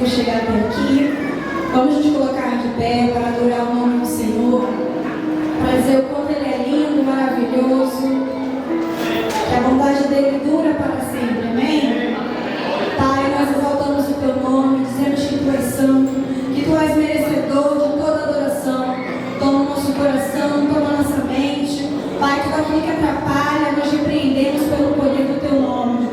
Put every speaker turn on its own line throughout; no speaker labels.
Chegar até aqui, vamos nos colocar de pé para adorar o nome do Senhor, para dizer o quanto Ele é lindo, maravilhoso, que a bondade dEle dura para sempre, amém? Pai, nós exaltamos o Teu nome, dizemos que Tu és santo, que Tu és merecedor de toda adoração. Toma o nosso coração, toma a nossa mente, Pai, tudo aquilo que atrapalha, nós repreendemos pelo poder do Teu nome.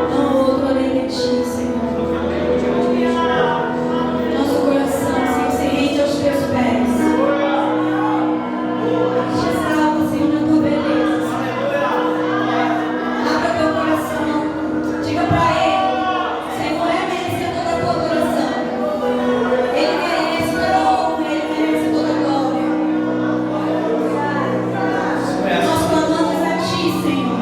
Não outro além de ti, Senhor. Nosso coração, Senhor, se rende aos teus pés. Te salva, Senhor, na tua beleza, Senhor. Abra teu coração. Diga para Ele, Senhor, é merecedor da tua adoração. Ele merece toda honra, Ele merece toda glória. Nós clamamos a ti, Senhor.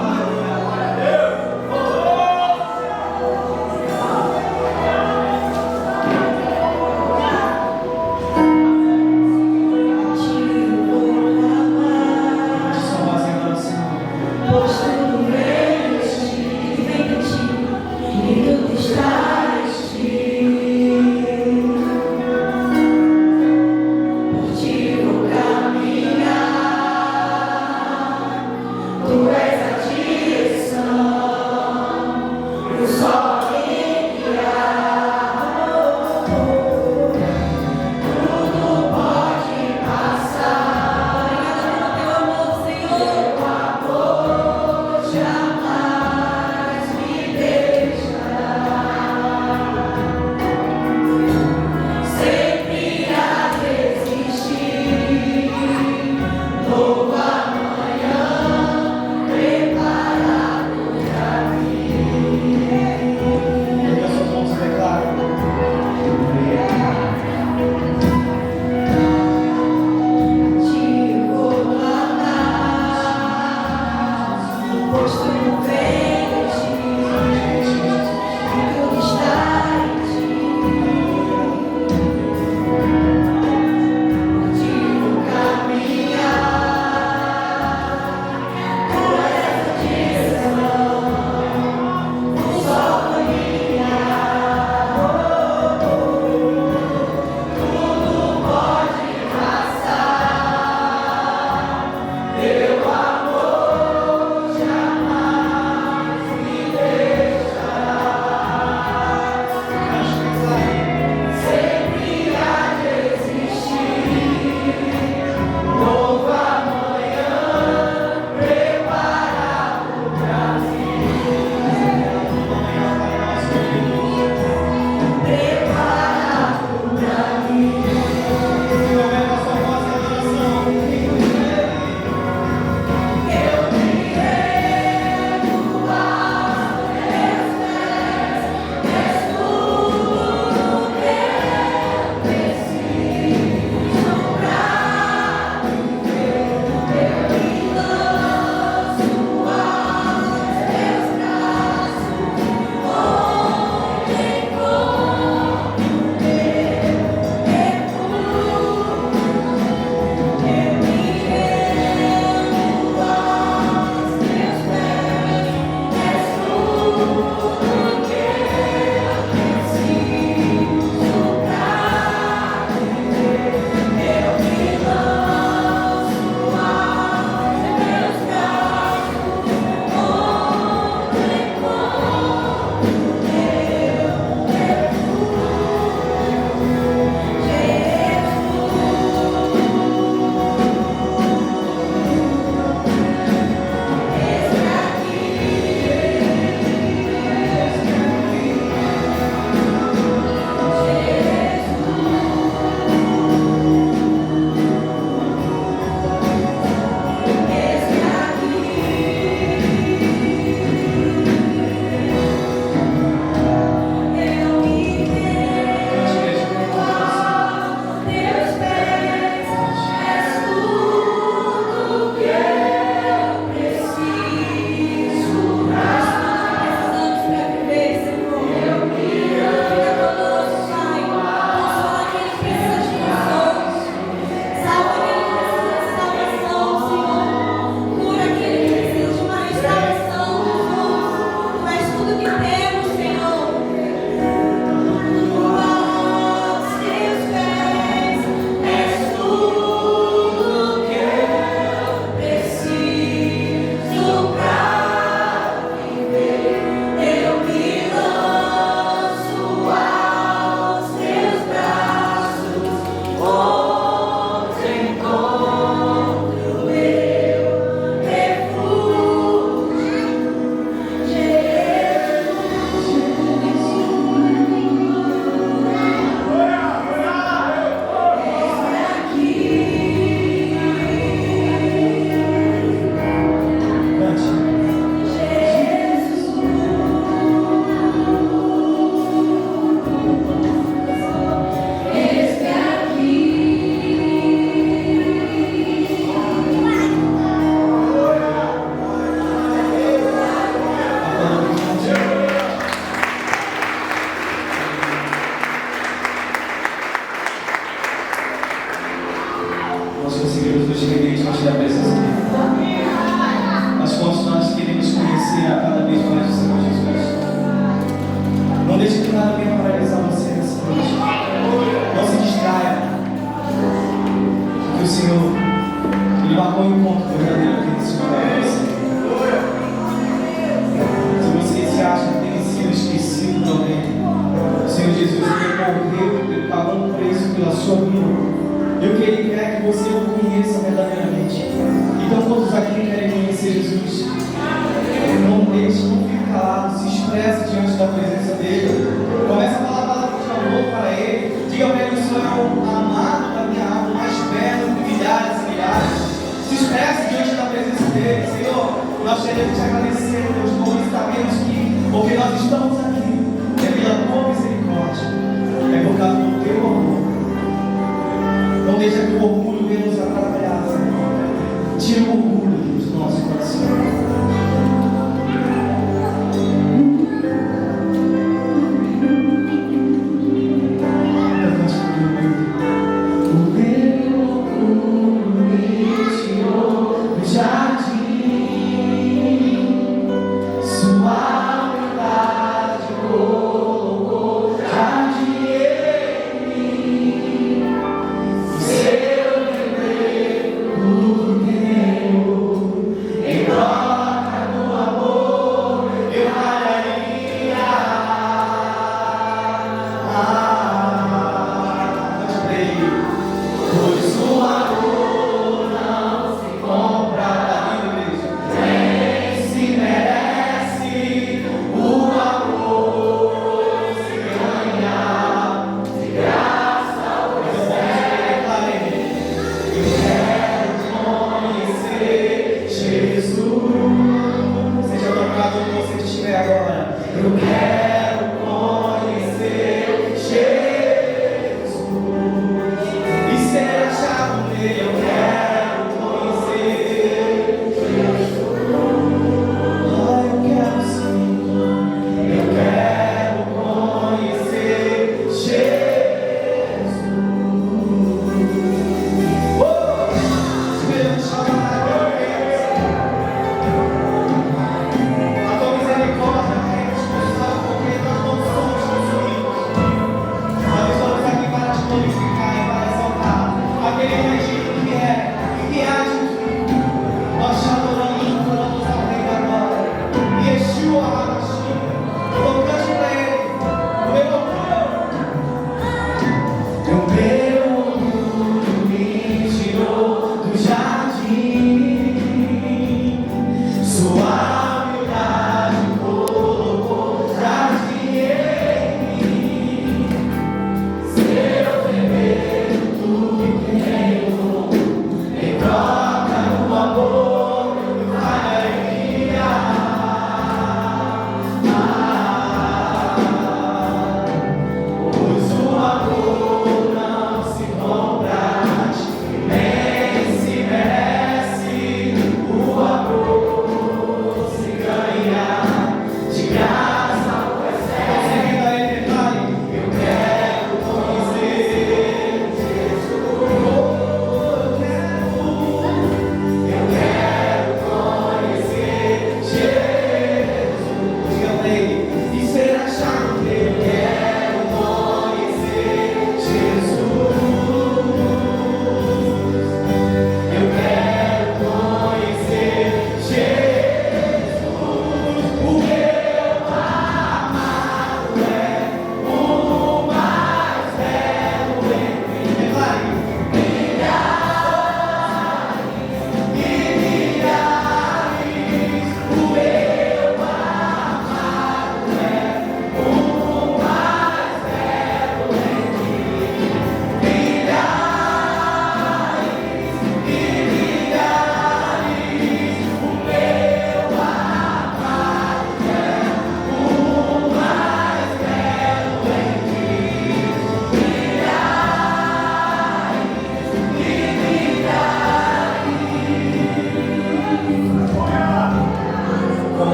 quer que você o conheça verdadeiramente. Então todos aqui querem conhecer Jesus. Não deixe, não fique calado, se expresse diante da presença dele. Começa a falar palavras de amor para ele. Diga para ele: o Senhor é o amado da minha alma, o mais belo de milhares e milhares. Se expresse diante da presença dele. Senhor, nós queremos te agradecer, Deus, por sabemos que porque nós estamos aqui é pela tua misericórdia, é por causa do teu amor. Não deixa que o orgulho venha nos atrapalhar, Senhor. Tira o orgulho, Deus, do nosso coração.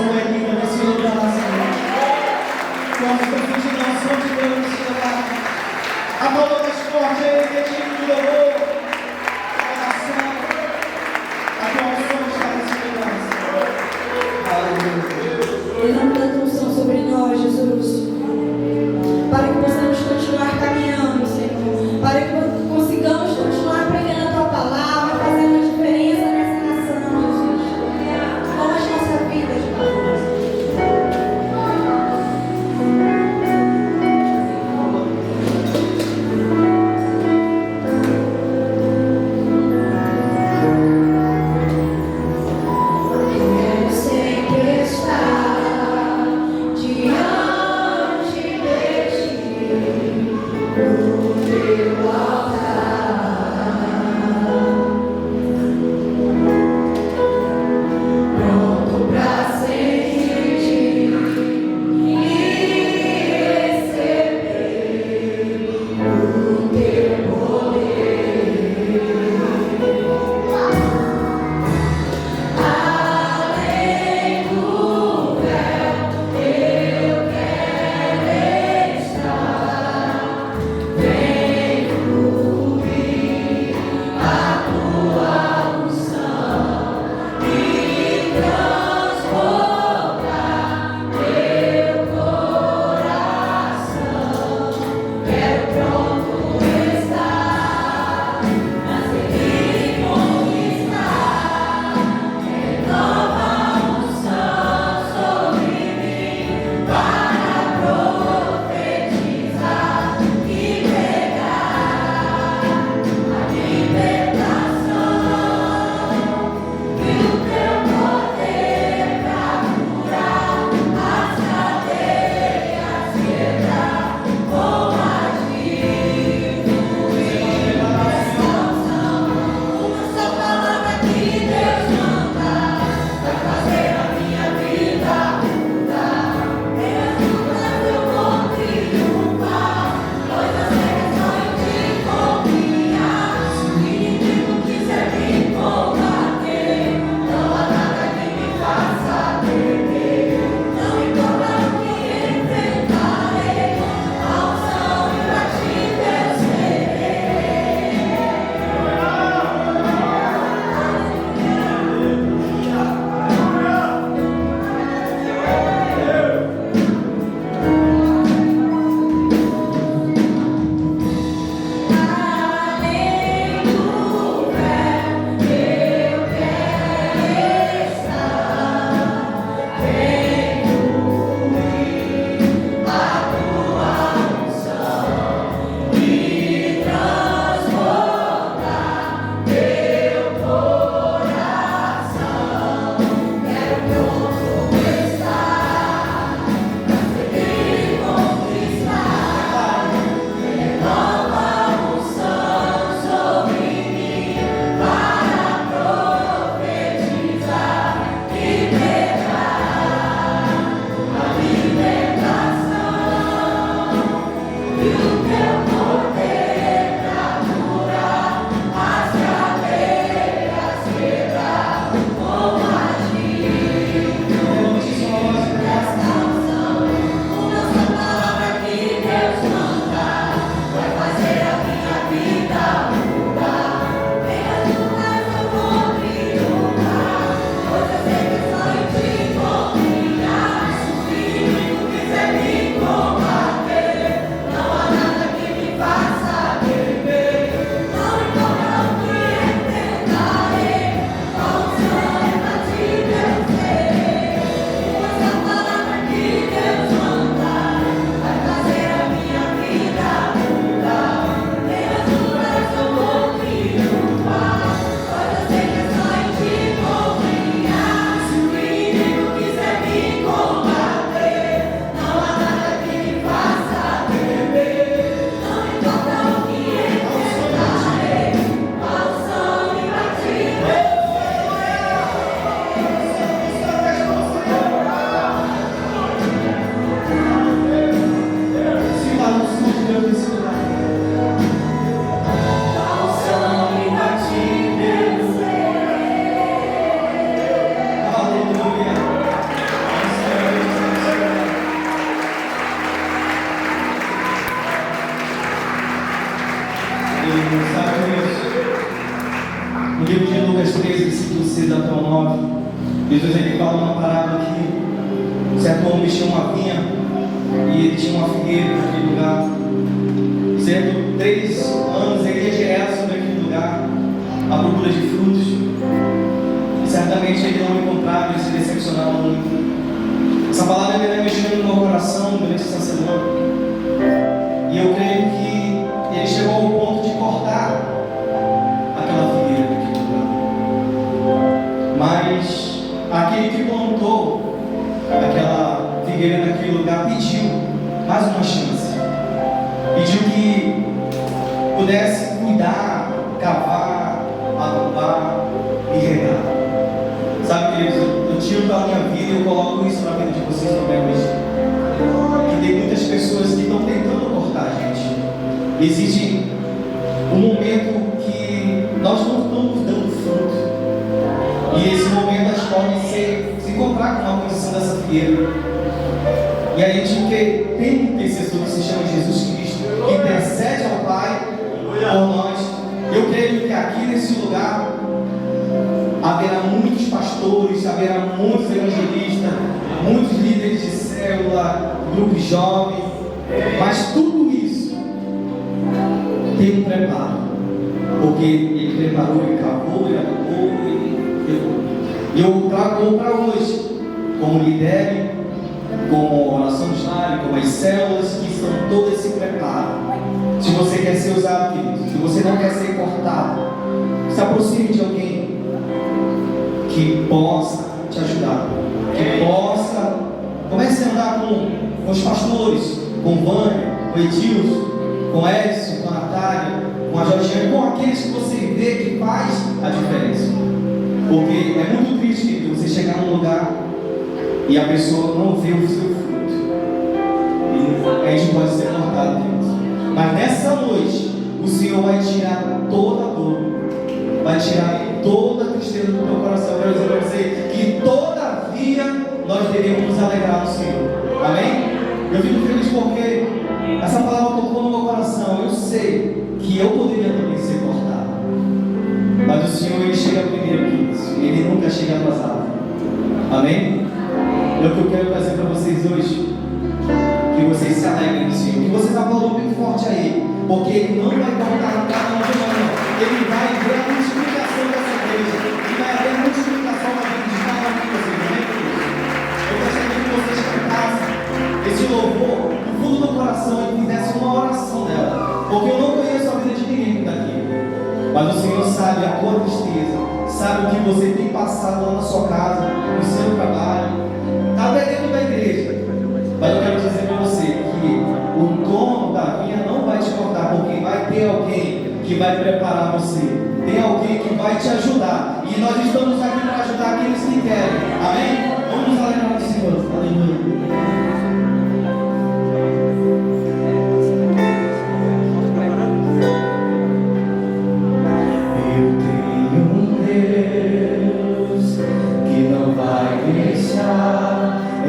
unção é linda nesse lugar, Senhor. Que a nossa função de Deus nesse lugar. A palma mais forte é ele, digno de louvor. Oração. A tua unção está nesse lugar, Senhor. Aleluia.
Derrama a tua unção sobre nós, Jesus. Para que possamos continuar caminhando, Senhor. Para que consigamos continuar pregando a tua palavra, fazendo a diferença nessa nação, Jesus. Toma as nossas vidas, Pai.
Jesus ele fala uma parábola que um certo homem tinha uma vinha e ele tinha uma figueira naquele lugar. Certo, 3 anos ele ia direto sobre aquele lugar à procura de frutos. E certamente ele não encontrava, ele se decepcionava muito. Essa palavra vai mexendo no meu coração durante essa semana. E eu creio que ele chegou ao ponto de cortar aquela figueira naquele lugar. Mas aquele que plantou aquela figueira naquele lugar pediu mais uma chance. Pediu que pudesse cuidar, cavar, adubar e regar. Sabe, queridos, eu tiro da minha vida e eu coloco isso na vida de vocês também hoje. Que tem muitas pessoas que estão tentando cortar a gente. Existe um momento que nós não estamos dando fruto. E esse momento a gente pode se encontrar com uma condição dessa figueira. E a gente tem um intercessor que se chama Jesus Cristo, que intercede ao Pai por nós. Eu creio que aqui nesse lugar haverá muitos pastores, haverá muitos evangelistas, muitos líderes de célula, grupos jovens, mas tudo isso tem um preparo, porque ele preparou, ele cavou, ele adubou, ele pegou. E eu trago para hoje, como lidere, como a oração de Lar, como as células, que estão todo esse preparo. Se você quer ser usado, querido, se você não quer ser cortado, se aproxime de alguém que possa te ajudar, que possa, comece a andar com os pastores, com o Vânia, com o Edilson, com o Edson, com a Natália, com a Georgiane, com aqueles que você vê que faz a diferença. Porque é muito triste, querido, você chegar num lugar e a pessoa não vê o seu fruto. E a gente pode ser cortado, querido. Mas nessa noite, o Senhor vai tirar toda a dor, vai tirar toda a tristeza do teu coração. Eu quero dizer para você que todavia nós devemos nos alegrar no Senhor. Amém? Eu fico feliz porque essa palavra tocou no meu coração. Eu sei que eu poderia também ser cortado, mas o Senhor ele chega primeiro que isso. Ele nunca chega atrasado. Amém? É o que eu quero trazer para vocês hoje. Que vocês se alegrem no Senhor, que vocês aplaudam bem forte a Ele, porque Ele não vai cortar cada um de nós. Ele vai ver a multiplicação dessa igreja, e vai haver a multiplicação na vida de cada um de vocês. Amém, queridos? Eu gostaria que vocês cantassem esse louvor do fundo do coração e fizessem uma oração dela, porque eu não conheço a vida de ninguém que está aqui, mas o Senhor sabe a tua tristeza, sabe o que você tem passado lá na sua casa, no seu trabalho, até dentro da igreja. Mas eu quero dizer para você que o dono da vinha não vai te cortar, porque vai ter alguém que vai preparar você, tem alguém que vai te ajudar, e nós estamos aqui para ajudar aqueles que querem. Amém? Vamos nos alegrar do Senhor. Aleluia.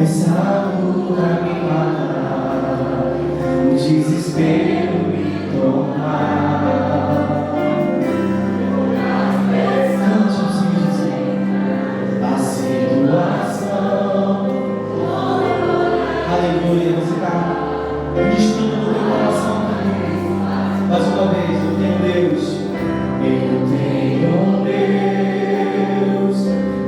Essa luta me matar, o desespero me tomar. Cante o Senhor, a situação. Aleluia, você está ministrando no teu coração também. Mais uma vez, eu tenho Deus. Eu tenho um Deus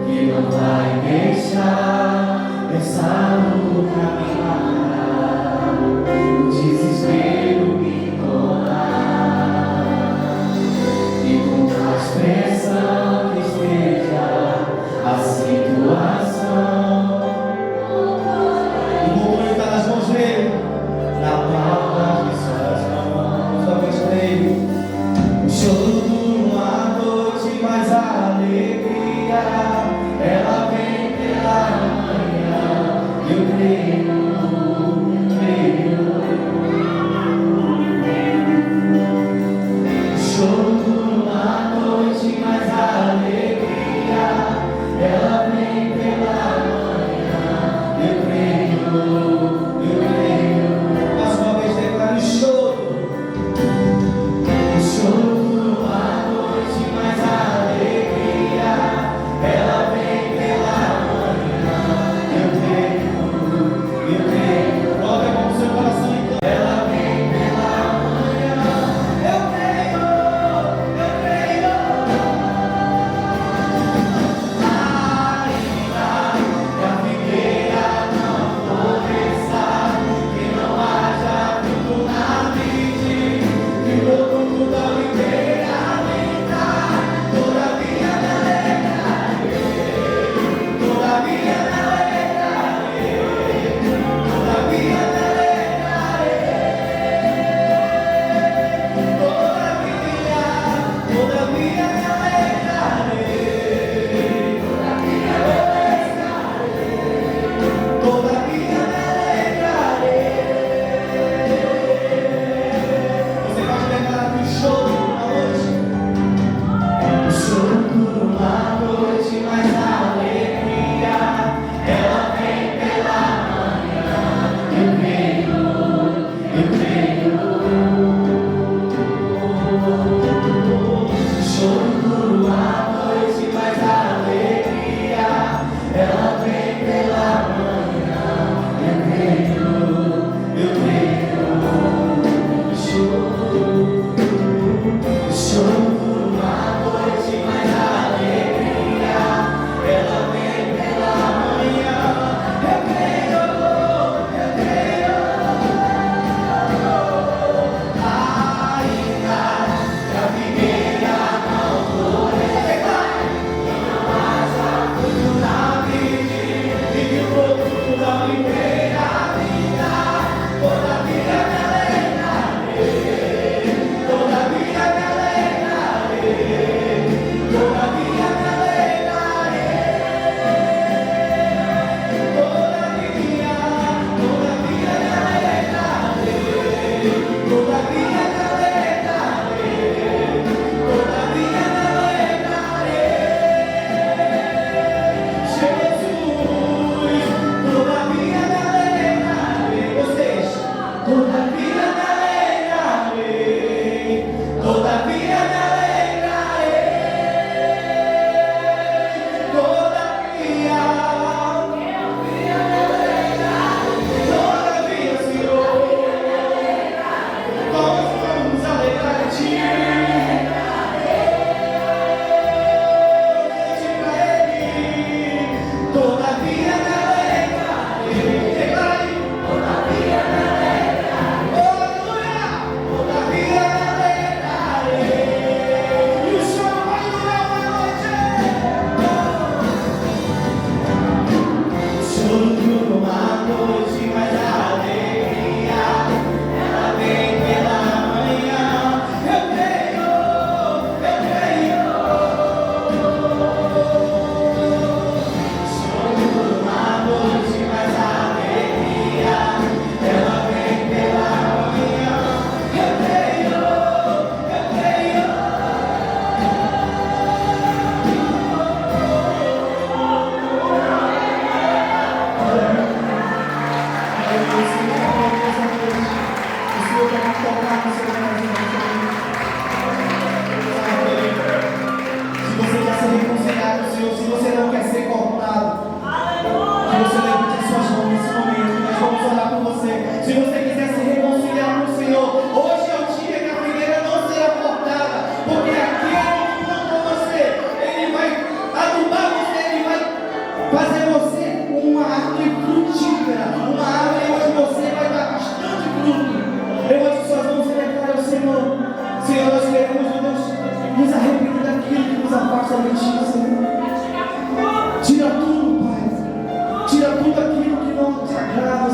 que não vai deixar essa luta me matar, o desespero me tomar, e com a expressão que esteja a situação,
O controle está nas mãos dele,
na palma de suas mãos.
talvez para ele.
O choro dura uma noite, mas a alegria ela vem pela manhã. Eu creio, creio.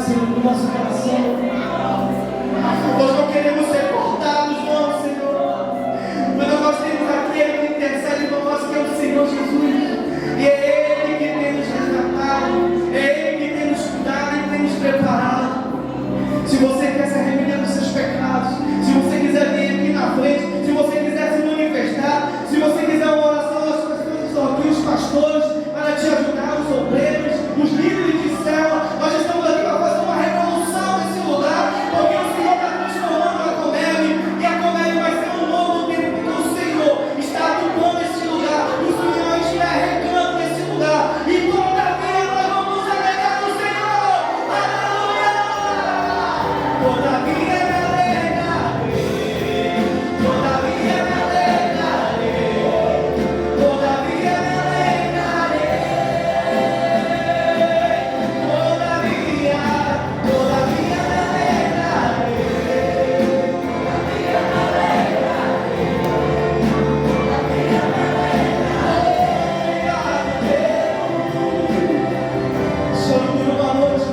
Senhor, no nosso coração. Nós não queremos ser cortados, não, Senhor. Mas nós temos aquele que intercede por nós, que é o Senhor Jesus. E é Ele que tem nos resgatado, é Ele que tem nos cuidado e tem nos preparado. Se você quer se arrepender dos seus pecados, se você quiser vir aqui na frente, se você quiser se manifestar, se você quiser uma oração das pessoas, dos pastores, para te ajudar, os obreiros, os líderes de célula, nós estamos aqui para fazer uma revolução nesse lugar, porque o Senhor está transformando a Comeb, e a Comeb vai ser um novo tempo, porque o Senhor está ocupando esse lugar, o Senhor está regando nesse lugar, e todavia nós vamos nos alegrar no Senhor. Aleluia! Todavia me alegrarei, todavia me alegrarei, todavia me alegrarei, todavia me alegrarei, todavia me alegrarei. Choro por uma noite,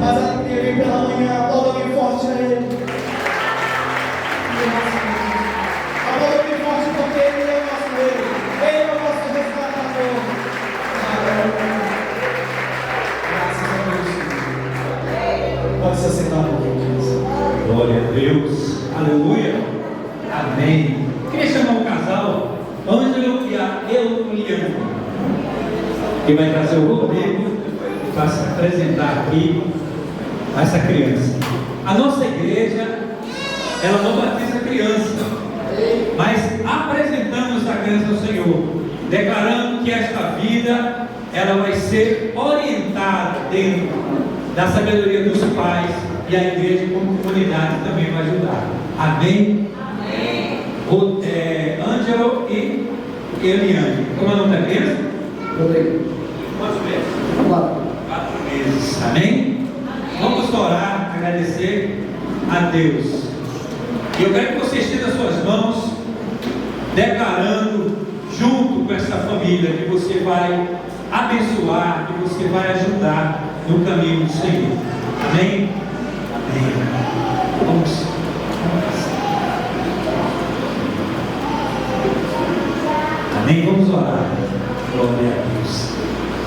mas a alegria vem pela manhã. Aplauda bem forte a Ele. Aplauda bem forte porque Ele é o nosso Rei. Ele é o nosso resgatador. Graças a Deus. Pode se assentar um pouquinho, queridos.
Glória a Deus. Aleluia. Amém. Queria chamar um casal, Ângelo e a Euniane, que vai trazer o Rodrigo para se apresentar aqui a essa criança. A nossa igreja, ela não batiza criança, mas apresentamos a criança ao Senhor, declarando que esta vida, ela vai ser orientada dentro da sabedoria dos pais, e a igreja como comunidade também vai ajudar. Amém? Ângelo e Eliane. Como é o nome da criança?
Rodrigo.
Quantos meses? 4 meses. Amém? Vamos orar, agradecer a Deus. E eu quero que você estenda suas mãos, declarando junto com essa família que você vai abençoar, que você vai ajudar no caminho do Senhor. Amém? Amém. Vamos. Amém? Vamos orar. Glória a Deus.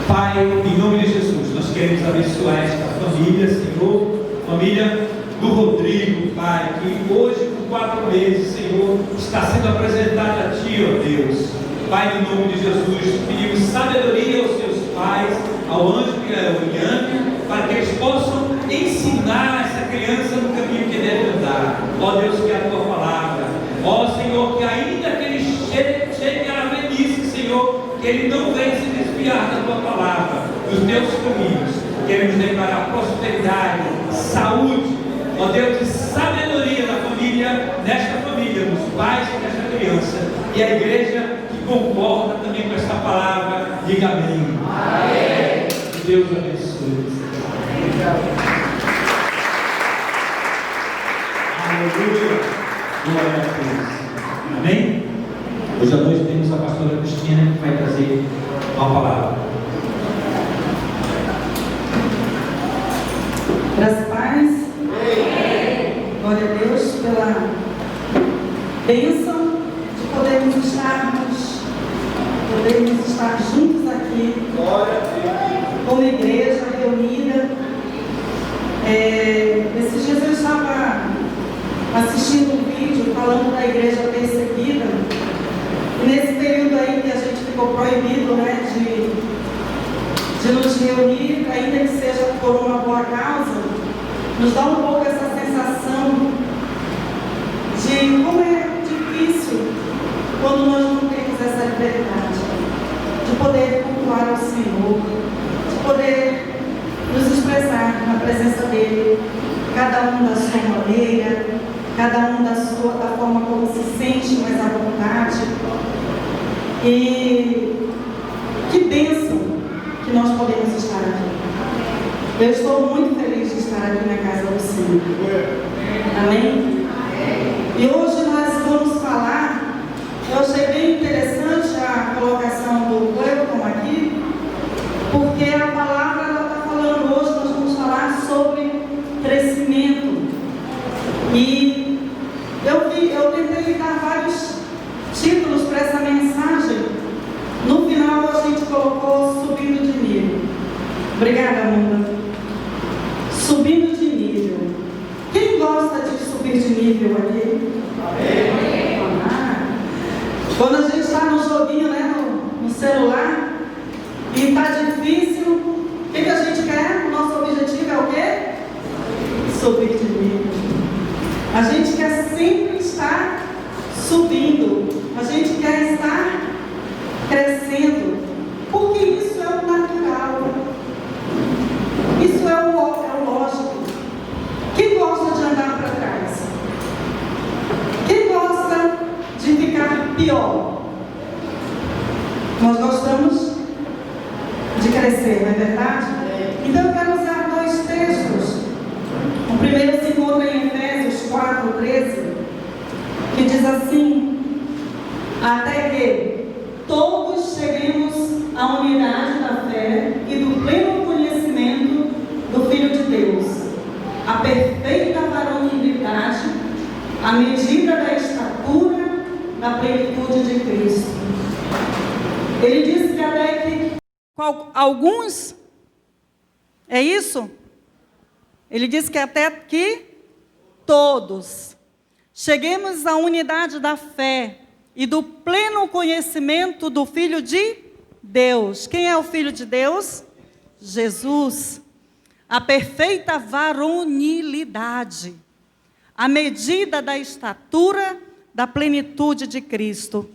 Pai, em nome de Jesus, nós queremos abençoar esta família, Senhor, família do Rodrigo, Pai, que hoje, por 4 meses, Senhor, está sendo apresentada a Ti, ó Deus. Pai, em nome de Jesus, pedimos sabedoria aos seus pais, ao Ângelo e à Euniane, para que eles possam ensinar essa criança no caminho que deve andar. Ó Deus, que é a Tua palavra. Ó Senhor, que ainda que ele chegue à velhice, Senhor, que ele não venha se desviar da Tua palavra, dos Teus caminhos. Queremos declarar prosperidade, saúde, ó Deus, e sabedoria na família, nesta família, nos pais desta criança, e a igreja que concorda também com esta palavra, diga amém. Amém. Que Deus abençoe. Aleluia. Glória a Deus. Amém? Hoje à noite temos a pastora Cristina que vai trazer uma palavra.
Graças a paz. Glória a Deus pela bênção de podermos estar juntos aqui, como igreja reunida. Esses dias eu estava assistindo um vídeo falando da igreja perseguida, e nesse período aí que a gente ficou proibido, né, de nos reunir, ainda que seja por uma boa causa, nos dá um pouco essa sensação de como é difícil quando nós não temos essa liberdade de poder cultuar ao Senhor, de poder nos expressar na presença dEle, cada um da sua maneira, cada um da forma como se sente mais à vontade. E que bênção que nós podemos estar aqui. Eu estou muito feliz de estar aqui na casa do Senhor. Amém? E hoje nós vamos falar, eu achei bem interessante a colocação do Cleuton aqui, porque a palavra ela está falando hoje, nós vamos falar sobre Subindo de nível. Quem gosta de subir de nível aqui? Ah, quando a gente está no joguinho, né, no celular, e está difícil, o que a gente quer? O nosso objetivo é o quê? Subir de nível. A gente quer sempre estar subindo. A gente quer estar crescendo. Porque isso é o natural. Isso é o lógico. Quem gosta de andar para trás? Quem gosta de ficar pior? Nós gostamos de crescer, não é verdade? Então eu quero usar dois textos. O primeiro se encontra em Efésios 4:13, que diz assim: até que todos cheguemos à unidade da fé e do pleno conhecimento do Filho de Deus, a perfeita varonilidade, à medida da estatura da plenitude de Cristo. Ele diz que até que alguns, é isso? Ele diz que até que todos cheguemos à unidade da fé e do pleno conhecimento do Filho de Deus. Quem é o Filho de Deus? Jesus. A perfeita varonilidade, a medida da estatura da plenitude de Cristo.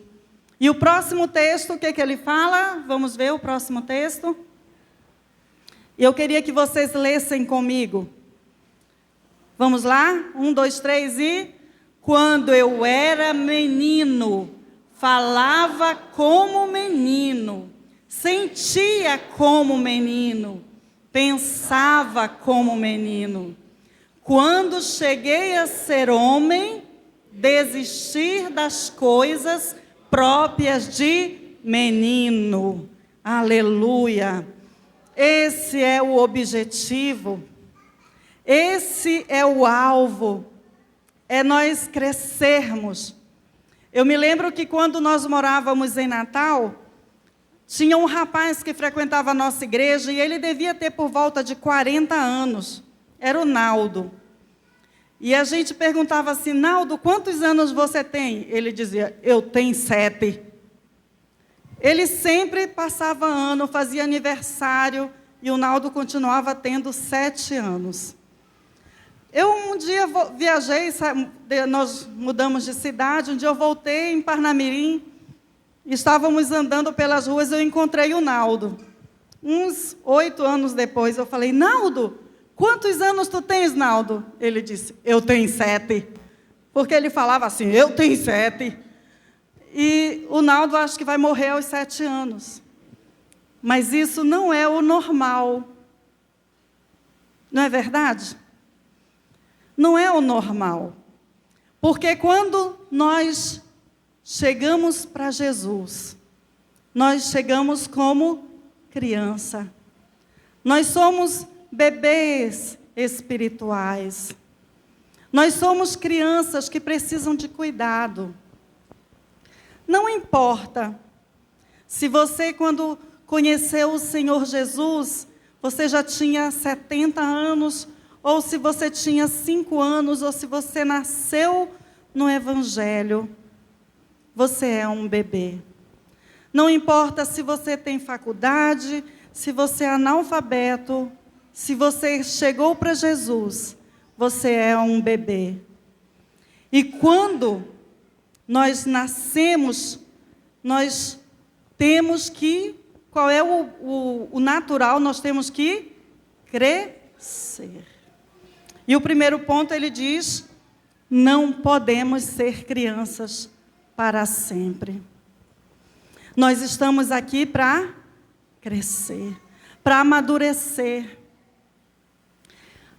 E o próximo texto, o que ele fala? Vamos ver o próximo texto. Eu queria que vocês lessem comigo. Vamos lá? 1, 2, 3 e... Quando eu era menino, falava como menino, sentia como menino, pensava como menino. Quando cheguei a ser homem, desistir das coisas próprias de menino. Aleluia! Esse é o objetivo, esse é o alvo, é nós crescermos. Eu me lembro que quando nós morávamos em Natal, tinha um rapaz que frequentava a nossa igreja e ele devia ter por volta de 40 anos. Era o Naldo. E a gente perguntava assim: Naldo, quantos anos você tem? Ele dizia: eu tenho 7. Ele sempre passava ano, fazia aniversário, e o Naldo continuava tendo 7 anos. Eu um dia viajei, nós mudamos de cidade, um dia eu voltei em Parnamirim, estávamos andando pelas ruas, eu encontrei o Naldo. Uns 8 anos depois, eu falei: Naldo, quantos anos tu tens, Naldo? Ele disse: eu tenho 7. Porque ele falava assim: eu tenho 7. E o Naldo acho que vai morrer aos 7 anos. Mas isso não é o normal. Não é verdade? Não é o normal. Porque quando nós chegamos para Jesus, nós chegamos como criança. Nós somos bebês espirituais. Nós somos crianças que precisam de cuidado. Não importa se você, quando conheceu o Senhor Jesus, você já tinha 70 anos, ou se você tinha 5 anos, ou se você nasceu no Evangelho, você é um bebê. Não importa se você tem faculdade, se você é analfabeto, se você chegou para Jesus, você é um bebê. E quando nós nascemos, nós temos que, qual é o natural? Nós temos que crescer. E o primeiro ponto, ele diz: não podemos ser crianças para sempre. Nós estamos aqui para crescer, para amadurecer.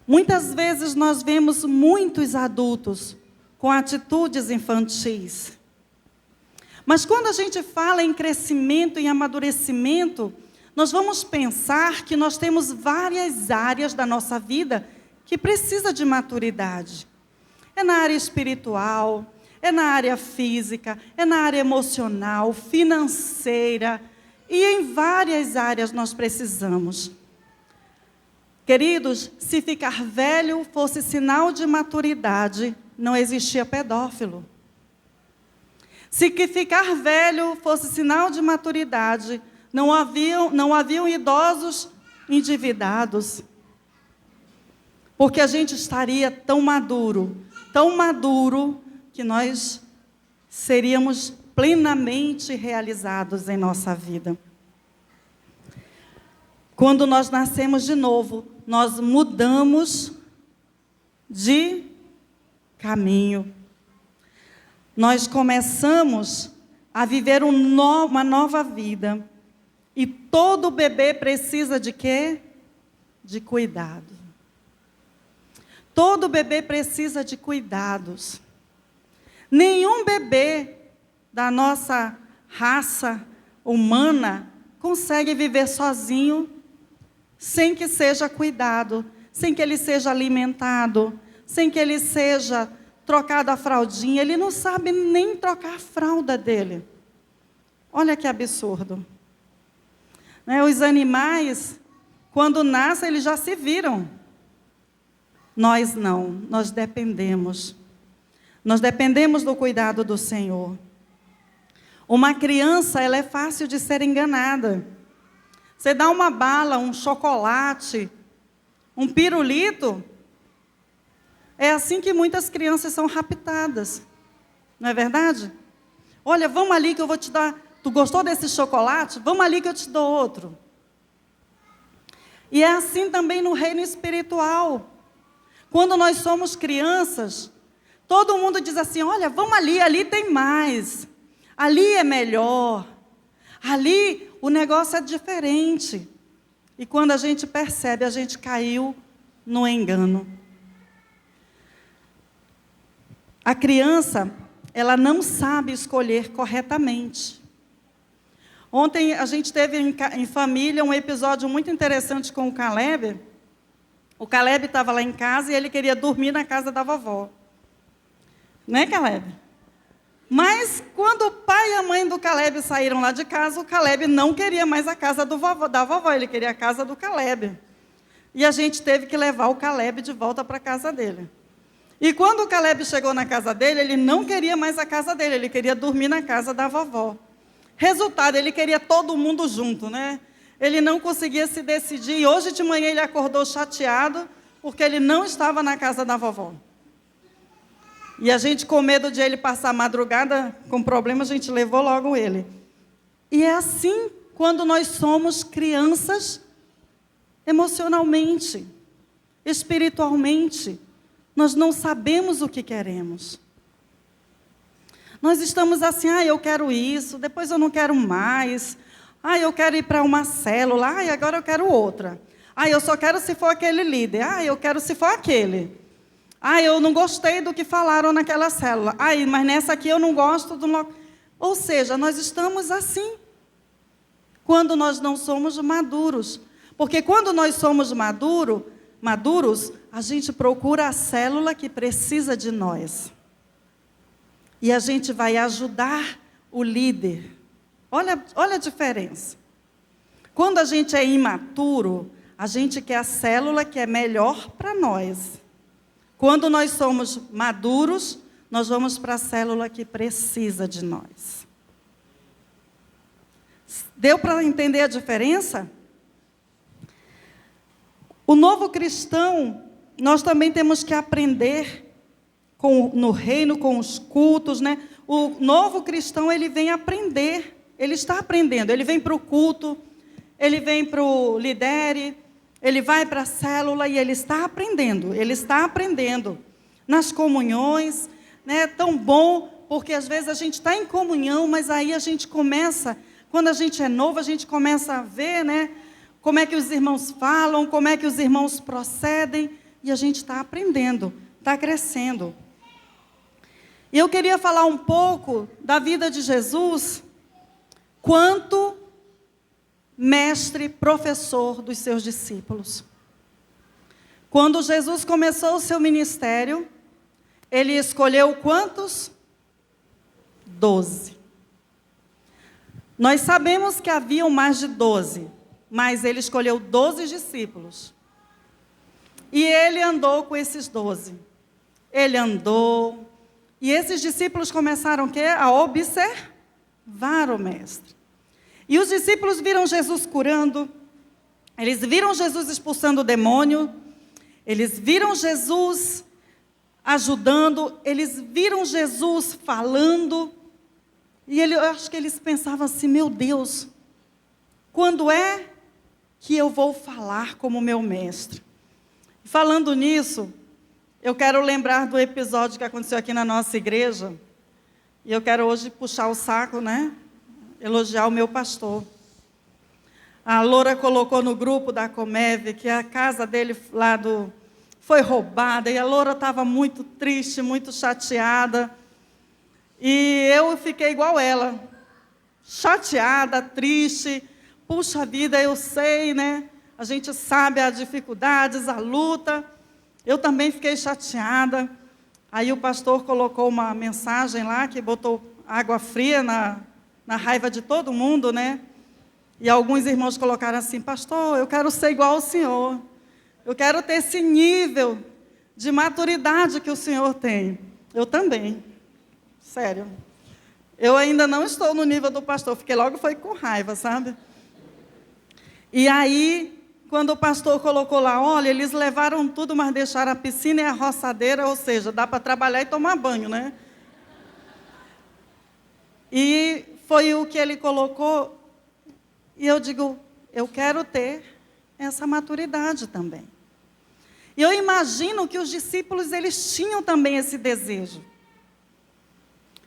Muitas vezes nós vemos muitos adultos com atitudes infantis. Mas quando a gente fala em crescimento, em amadurecimento, nós vamos pensar que nós temos várias áreas da nossa vida que precisa de maturidade. É na área espiritual, é na área física, é na área emocional, financeira, e em várias áreas nós precisamos. Queridos, se ficar velho fosse sinal de maturidade, não existia pedófilo. Se que ficar velho fosse sinal de maturidade, não haviam idosos endividados. Porque a gente estaria tão maduro, que nós seríamos plenamente realizados em nossa vida. Quando nós nascemos de novo, nós mudamos de caminho. Nós começamos a viver uma nova vida. E todo bebê precisa de quê? De cuidado. Todo bebê precisa de cuidados. Nenhum bebê da nossa raça humana consegue viver sozinho sem que seja cuidado, sem que ele seja alimentado, sem que ele seja trocado a fraldinha. Ele não sabe nem trocar a fralda dele. Olha que absurdo. Os animais, quando nascem, eles já se viram. Nós não, nós dependemos. Nós dependemos do cuidado do Senhor. Uma criança, ela é fácil de ser enganada. Você dá uma bala, um chocolate, um pirulito, é assim que muitas crianças são raptadas. Não é verdade? Olha, vamos ali que eu vou te dar. Tu gostou desse chocolate? Vamos ali que eu te dou outro. E é assim também no reino espiritual. Quando nós somos crianças, todo mundo diz assim, olha, vamos ali tem mais. Ali é melhor. Ali o negócio é diferente. E quando a gente percebe, a gente caiu no engano. A criança, ela não sabe escolher corretamente. Ontem a gente teve em família um episódio muito interessante com o Caleb. O Caleb estava lá em casa e ele queria dormir na casa da vovó. Né, Caleb? Mas quando o pai e a mãe do Caleb saíram lá de casa, o Caleb não queria mais a casa da vovó, ele queria a casa do Caleb. E a gente teve que levar o Caleb de volta para a casa dele. E quando o Caleb chegou na casa dele, ele não queria mais a casa dele, ele queria dormir na casa da vovó. Resultado, ele queria todo mundo junto, né? Ele não conseguia se decidir, e hoje de manhã ele acordou chateado, porque ele não estava na casa da vovó. E a gente, com medo de ele passar a madrugada com problema, a gente levou logo ele. E é assim quando nós somos crianças, emocionalmente, espiritualmente, nós não sabemos o que queremos. Nós estamos assim, eu quero isso, depois eu não quero mais. Eu quero ir para uma célula, agora eu quero outra. Eu só quero se for aquele líder, eu quero se for aquele. Eu não gostei do que falaram naquela célula. Mas nessa aqui eu não gosto do... Ou seja, nós estamos assim, quando nós não somos maduros. Porque quando nós somos maduros, a gente procura a célula que precisa de nós. E a gente vai ajudar o líder. Olha a diferença. Quando a gente é imaturo, a gente quer a célula que é melhor para nós. Quando nós somos maduros, nós vamos para a célula que precisa de nós. Deu para entender a diferença? O novo cristão, nós também temos que aprender no reino, com os cultos, né? O novo cristão, ele vem aprender, ele está aprendendo, ele vem para o culto, ele vem para o lidere, ele vai para a célula e ele está aprendendo nas comunhões, né? É tão bom, porque às vezes a gente está em comunhão, mas aí a gente começa, quando a gente é novo, a gente começa a ver, né? Como é que os irmãos falam, como é que os irmãos procedem, e a gente está aprendendo, está crescendo. E eu queria falar um pouco da vida de Jesus, quanto mestre, professor dos seus discípulos. Quando Jesus começou o seu ministério, ele escolheu quantos? 12. Nós sabemos que haviam mais de 12, mas ele escolheu 12 discípulos. E ele andou com esses 12. Ele andou. E esses discípulos começaram o quê? A observar o mestre. E os discípulos viram Jesus curando. Eles viram Jesus expulsando o demônio. Eles viram Jesus ajudando. Eles viram Jesus falando. E eu acho que eles pensavam assim, meu Deus, quando é que eu vou falar como meu mestre? Falando nisso, eu quero lembrar do episódio que aconteceu aqui na nossa igreja. E eu quero hoje puxar o saco, né? Elogiar o meu pastor. A Loura colocou no grupo da Comeve que a casa dele foi roubada. E a Loura estava muito triste, muito chateada. E eu fiquei igual ela. Chateada, triste. Puxa vida, eu sei, né? A gente sabe as dificuldades, a luta. Eu também fiquei chateada. Aí o pastor colocou uma mensagem lá, que botou água fria na raiva de todo mundo, né? E alguns irmãos colocaram assim, pastor, eu quero ser igual ao senhor. Eu quero ter esse nível de maturidade que o senhor tem. Eu também. Sério. Eu ainda não estou no nível do pastor. Foi com raiva, sabe? E aí, quando o pastor colocou lá, olha, eles levaram tudo, mas deixaram a piscina e a roçadeira, ou seja, dá para trabalhar e tomar banho, né? E foi o que ele colocou, e eu digo, eu quero ter essa maturidade também. E eu imagino que os discípulos, eles tinham também esse desejo.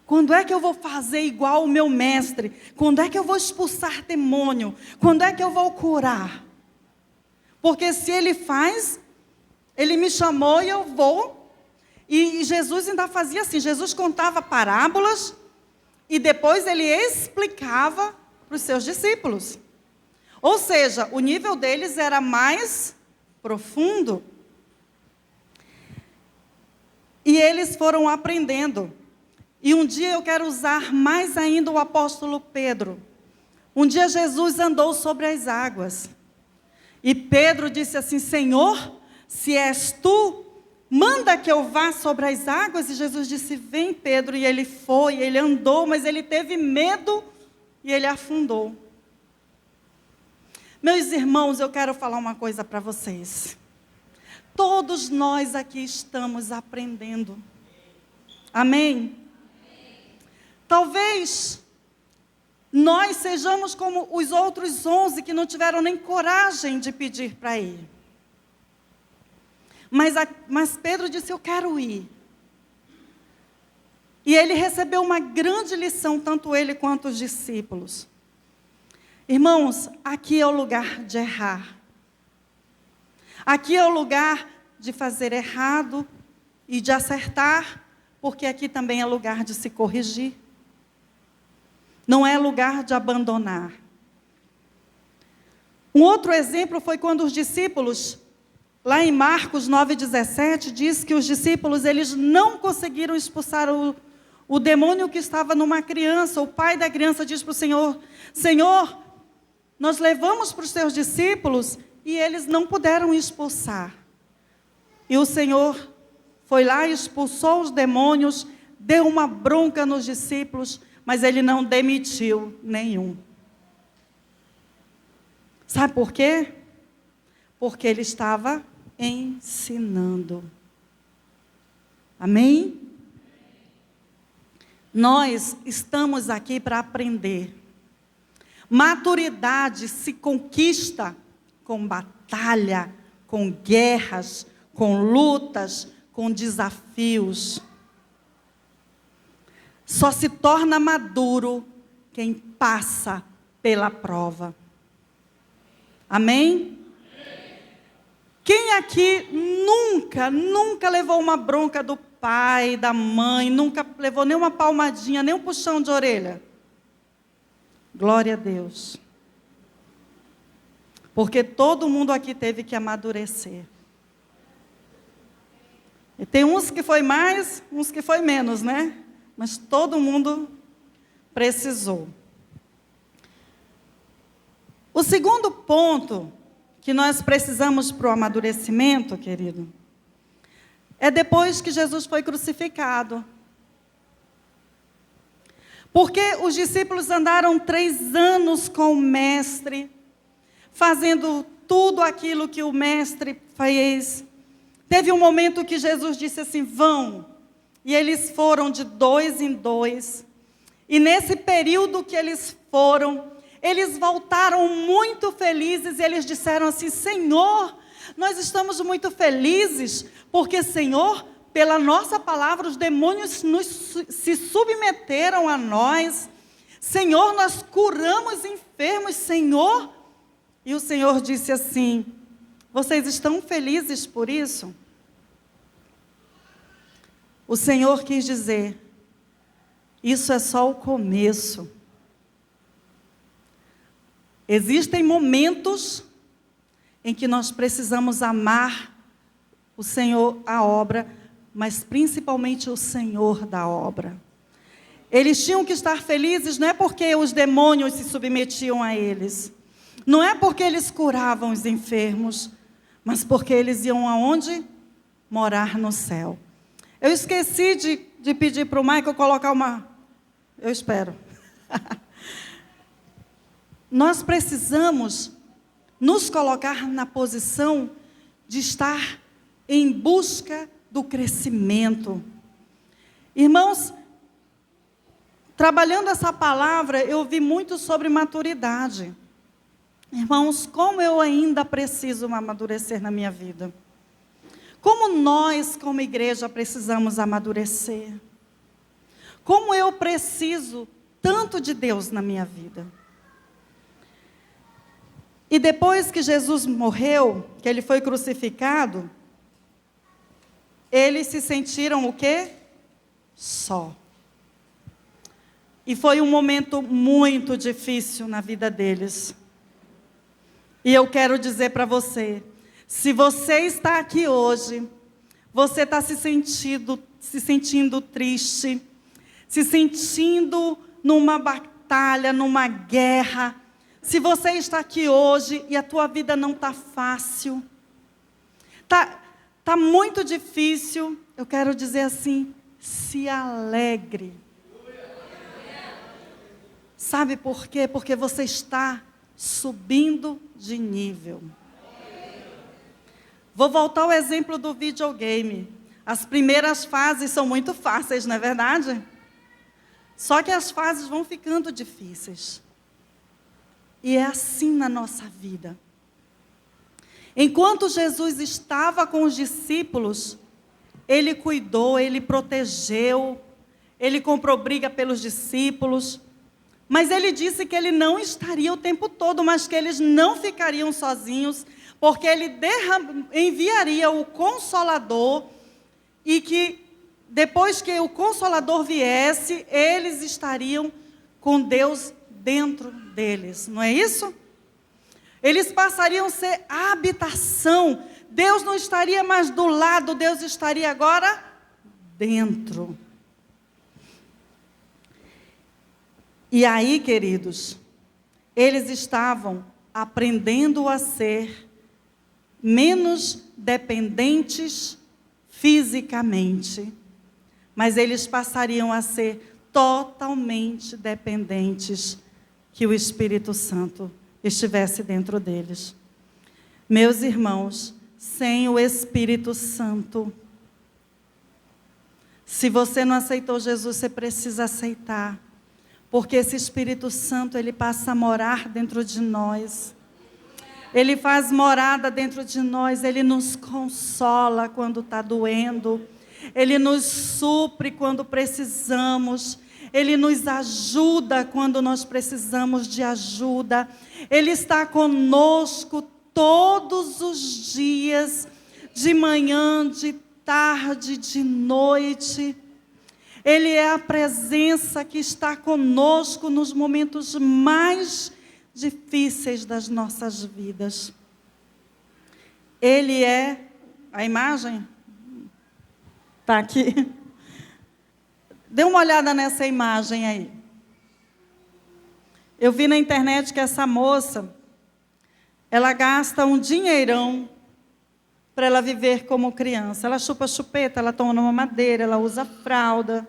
Quando é que eu vou fazer igual o meu mestre? Quando é que eu vou expulsar demônio? Quando é que eu vou curar? Porque se ele faz, ele me chamou e eu vou. E Jesus ainda fazia assim, Jesus contava parábolas e depois ele explicava para os seus discípulos. Ou seja, o nível deles era mais profundo. E eles foram aprendendo. E um dia eu quero usar mais ainda o apóstolo Pedro. Um dia Jesus andou sobre as águas. E Pedro disse assim, Senhor, se és tu, manda que eu vá sobre as águas. E Jesus disse, vem Pedro. E ele foi, ele andou, mas ele teve medo e ele afundou. Meus irmãos, eu quero falar uma coisa para vocês. Todos nós aqui estamos aprendendo. Amém? Talvez nós sejamos como os outros 11 que não tiveram nem coragem de pedir para ir. Mas Pedro disse, eu quero ir. E ele recebeu uma grande lição, tanto ele quanto os discípulos. Irmãos, aqui é o lugar de errar. Aqui é o lugar de fazer errado e de acertar, porque aqui também é lugar de se corrigir. Não é lugar de abandonar. Um outro exemplo foi quando os discípulos, lá em Marcos 9,17, diz que os discípulos, eles não conseguiram expulsar o demônio que estava numa criança. O pai da criança diz para o Senhor, Senhor, nós levamos para os teus discípulos e eles não puderam expulsar. E o Senhor foi lá e expulsou os demônios, deu uma bronca nos discípulos, mas ele não demitiu nenhum. Sabe por quê? Porque ele estava ensinando. Amém? Nós estamos aqui para aprender. Maturidade se conquista com batalha, com guerras, com lutas, com desafios. Só se torna maduro quem passa pela prova. Amém? Quem aqui nunca levou uma bronca do pai, da mãe, nunca levou nem uma palmadinha, nem um puxão de orelha? Glória a Deus. Porque todo mundo aqui teve que amadurecer. E tem uns que foi mais, uns que foi menos, né? Mas todo mundo precisou. O segundo ponto que nós precisamos para o amadurecimento, querido, é depois que Jesus foi crucificado. Porque os discípulos andaram 3 anos com o Mestre, fazendo tudo aquilo que o Mestre fez. Teve um momento que Jesus disse assim, vão. E eles foram de 2 em 2. E nesse período que eles foram, eles voltaram muito felizes. E eles disseram assim, Senhor, nós estamos muito felizes, porque, Senhor, pela nossa palavra, os demônios se submeteram a nós. Senhor, nós curamos enfermos, Senhor. E o Senhor disse assim, vocês estão felizes por isso? O Senhor quis dizer, isso é só o começo. Existem momentos em que nós precisamos amar o Senhor, a obra, mas principalmente o Senhor da obra. Eles tinham que estar felizes, não é porque os demônios se submetiam a eles, não é porque eles curavam os enfermos, mas porque eles iam aonde? Morar no céu. Eu esqueci de pedir para o Michael colocar uma... Eu espero. Nós precisamos nos colocar na posição de estar em busca do crescimento. Irmãos, trabalhando essa palavra, eu vi muito sobre maturidade. Irmãos, como eu ainda preciso amadurecer na minha vida. Como nós, como igreja, precisamos amadurecer. Como eu preciso tanto de Deus na minha vida. E depois que Jesus morreu, que ele foi crucificado, eles se sentiram o quê? Só. E foi um momento muito difícil na vida deles. E eu quero dizer para você, se você está aqui hoje, você está se sentindo triste, se sentindo numa batalha, numa guerra. Se você está aqui hoje e a tua vida não está fácil, está muito difícil, eu quero dizer assim, se alegre. Sabe por quê? Porque você está subindo de nível. Vou voltar ao exemplo do videogame. As primeiras fases são muito fáceis, não é verdade? Só que as fases vão ficando difíceis. E é assim na nossa vida. Enquanto Jesus estava com os discípulos, ele cuidou, ele protegeu, ele comprou briga pelos discípulos, mas ele disse que ele não estaria o tempo todo, mas que eles não ficariam sozinhos, porque ele enviaria o Consolador, e que depois que o Consolador viesse, eles estariam com Deus dentro deles, não é isso? Eles passariam a ser a habitação. Deus não estaria mais do lado, Deus estaria agora dentro. E aí, queridos, eles estavam aprendendo a ser menos dependentes fisicamente, mas eles passariam a ser totalmente dependentes que o Espírito Santo estivesse dentro deles. Meus irmãos, sem o Espírito Santo, se você não aceitou Jesus, você precisa aceitar, porque esse Espírito Santo, ele passa a morar dentro de nós. Ele faz morada dentro de nós, ele nos consola quando está doendo, ele nos supre quando precisamos, ele nos ajuda quando nós precisamos de ajuda, ele está conosco todos os dias, de manhã, de tarde, de noite. Ele é a presença que está conosco nos momentos mais difíceis das nossas vidas. Ele é, a imagem está aqui. Dê uma olhada nessa imagem aí. Eu vi na internet que essa moça, ela gasta um dinheirão para ela viver como criança. Ela chupa chupeta, ela toma uma madeira, ela usa fralda.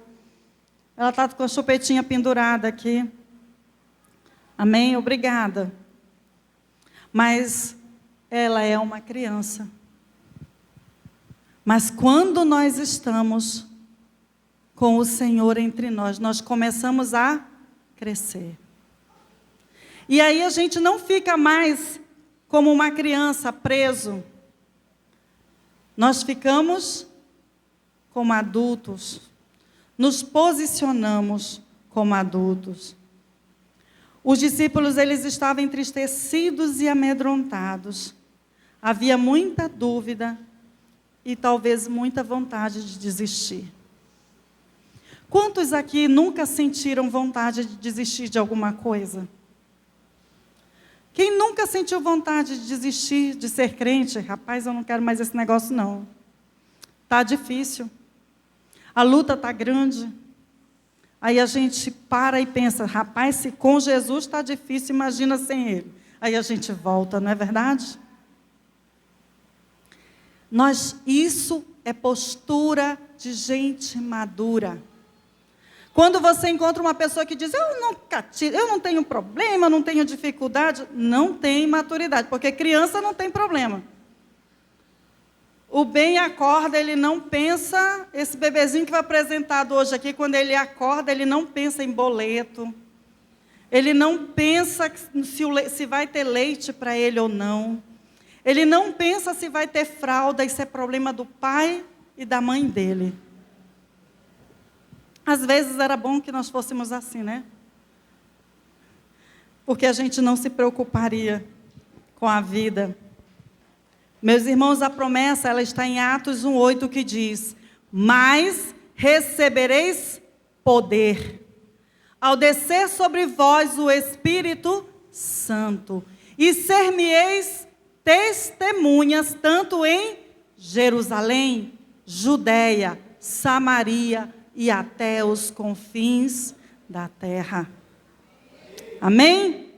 Ela está com a chupetinha pendurada aqui. Amém? Obrigada. Mas ela é uma criança. Mas quando nós estamos com o Senhor entre nós, nós começamos a crescer. E aí a gente não fica mais como uma criança preso. Nós ficamos como adultos. Nos posicionamos como adultos. Os discípulos, eles estavam entristecidos e amedrontados. Havia muita dúvida e talvez muita vontade de desistir. Quantos aqui nunca sentiram vontade de desistir de alguma coisa? Quem nunca sentiu vontade de desistir de ser crente? Rapaz, eu não quero mais esse negócio não. Está difícil. A luta está grande. Aí a gente para e pensa, rapaz, se com Jesus está difícil, imagina sem Ele. Aí a gente volta, não é verdade? Isso é postura de gente madura. Quando você encontra uma pessoa que diz, eu não tenho problema, eu não tenho dificuldade, não tem maturidade, porque criança não tem problema. O bem acorda, ele não pensa, esse bebezinho que foi apresentado hoje aqui, quando ele acorda, ele não pensa em boleto, ele não pensa se vai ter leite para ele ou não, ele não pensa se vai ter fralda, isso é problema do pai e da mãe dele. Às vezes era bom que nós fôssemos assim, né? Porque a gente não se preocuparia com a vida. Meus irmãos, a promessa, ela está em Atos 1:8, que diz, mas recebereis poder, ao descer sobre vós o Espírito Santo, e ser-me-eis testemunhas, tanto em Jerusalém, Judeia, Samaria, e até os confins da terra. Amém?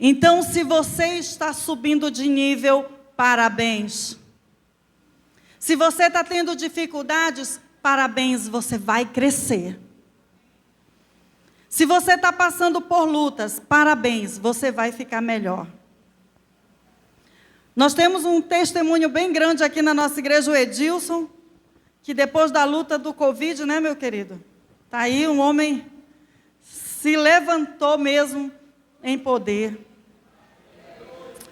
Então, se você está subindo de nível, parabéns. Se você está tendo dificuldades, parabéns, você vai crescer. Se você está passando por lutas, parabéns, você vai ficar melhor. Nós temos um testemunho bem grande aqui na nossa igreja, o Edilson, que depois da luta do Covid, né, meu querido? Está aí um homem, se levantou mesmo em poder.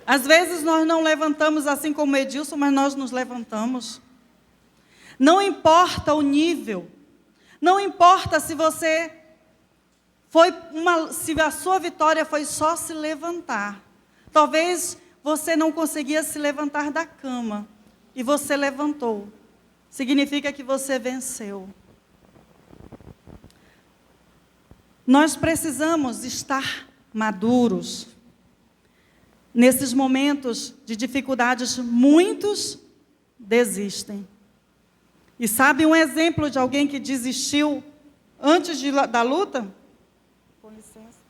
Às vezes nós não levantamos assim como Edilson, mas nós nos levantamos. Não importa o nível, não importa se você se a sua vitória foi só se levantar. Talvez você não conseguia se levantar da cama, e você levantou. Significa que você venceu. Nós precisamos estar maduros. Nesses momentos de dificuldades, muitos desistem. E sabe um exemplo de alguém que desistiu antes da luta? Com licença.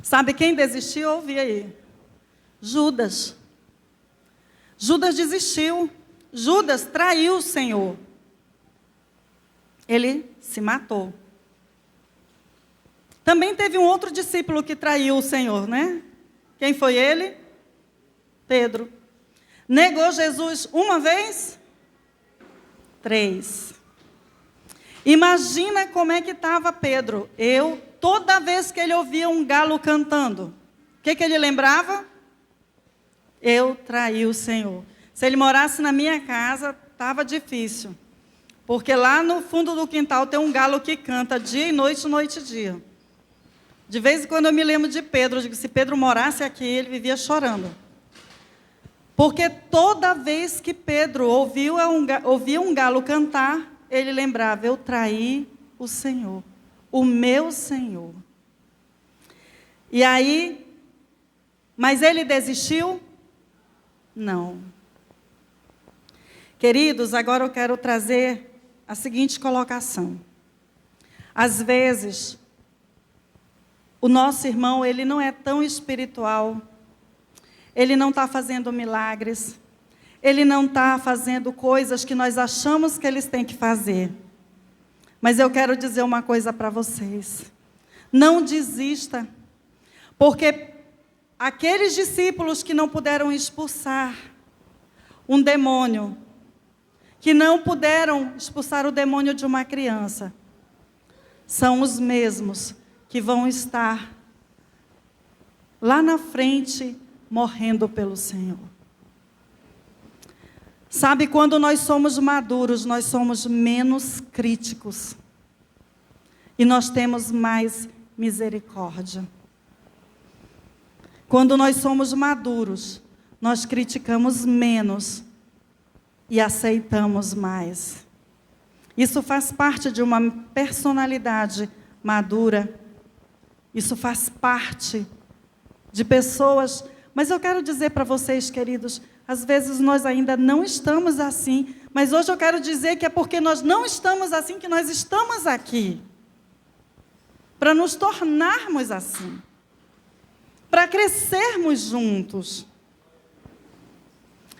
Sabe quem desistiu? Ouvi aí. Judas. Judas desistiu. Judas traiu o Senhor. Ele se matou. Também teve um outro discípulo que traiu o Senhor, né? Quem foi ele? Pedro. Negou Jesus uma vez? 3. Imagina como é que estava Pedro. Toda vez que ele ouvia um galo cantando, o que ele lembrava? Eu traí o Senhor. Se ele morasse na minha casa, estava difícil. Porque lá no fundo do quintal tem um galo que canta dia e noite, noite e dia. De vez em quando eu me lembro de Pedro. Eu digo, se Pedro morasse aqui, ele vivia chorando. Porque toda vez que Pedro ouvia um galo cantar, ele lembrava, eu traí o Senhor, o meu Senhor. E aí, mas ele desistiu? Não. Queridos, agora eu quero trazer a seguinte colocação. Às vezes, o nosso irmão, ele não é tão espiritual, ele não está fazendo milagres, ele não está fazendo coisas que nós achamos que eles têm que fazer. Mas eu quero dizer uma coisa para vocês. Não desista, porque aqueles discípulos que não puderam expulsar um demônio, que não puderam expulsar o demônio de uma criança, são os mesmos que vão estar lá na frente morrendo pelo Senhor. Sabe, quando nós somos maduros, nós somos menos críticos. E nós temos mais misericórdia. Quando nós somos maduros, nós criticamos menos e aceitamos mais. Isso faz parte de uma personalidade madura. Isso faz parte de pessoas. Mas eu quero dizer para vocês, queridos, às vezes nós ainda não estamos assim, mas hoje eu quero dizer que é porque nós não estamos assim que nós estamos aqui. Para nos tornarmos assim. Para crescermos juntos.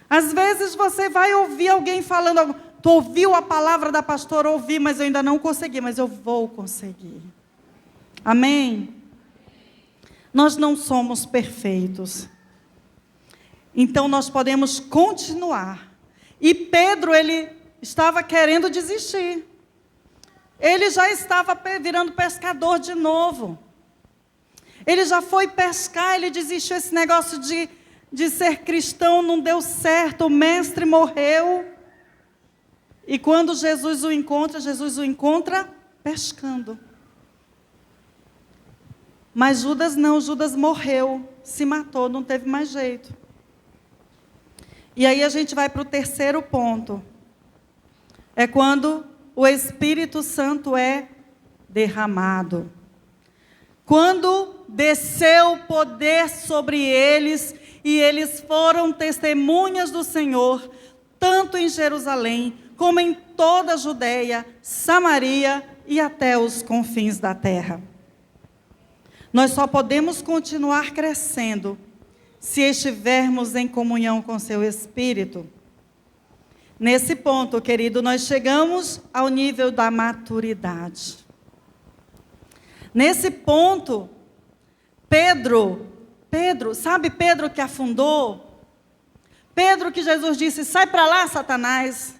Às vezes você vai ouvir alguém falando, tu ouviu a palavra da pastora, ouvi, mas eu ainda não consegui, mas eu vou conseguir. Amém? Nós não somos perfeitos. Então nós podemos continuar. E Pedro, ele estava querendo desistir. Ele já estava virando pescador de novo. Ele já foi pescar, ele desistiu. Esse negócio de ser cristão não deu certo. O mestre morreu. E quando Jesus o encontra pescando. Mas Judas não, Judas morreu, se matou, não teve mais jeito. E aí a gente vai para o terceiro ponto. É quando o Espírito Santo é derramado. Quando desceu o poder sobre eles, e eles foram testemunhas do Senhor, tanto em Jerusalém, como em toda a Judeia, Samaria e até os confins da terra. Nós só podemos continuar crescendo se estivermos em comunhão com seu Espírito. Nesse ponto, querido, nós chegamos ao nível da maturidade. Nesse ponto, Pedro, sabe Pedro que afundou? Pedro que Jesus disse, sai para lá, Satanás.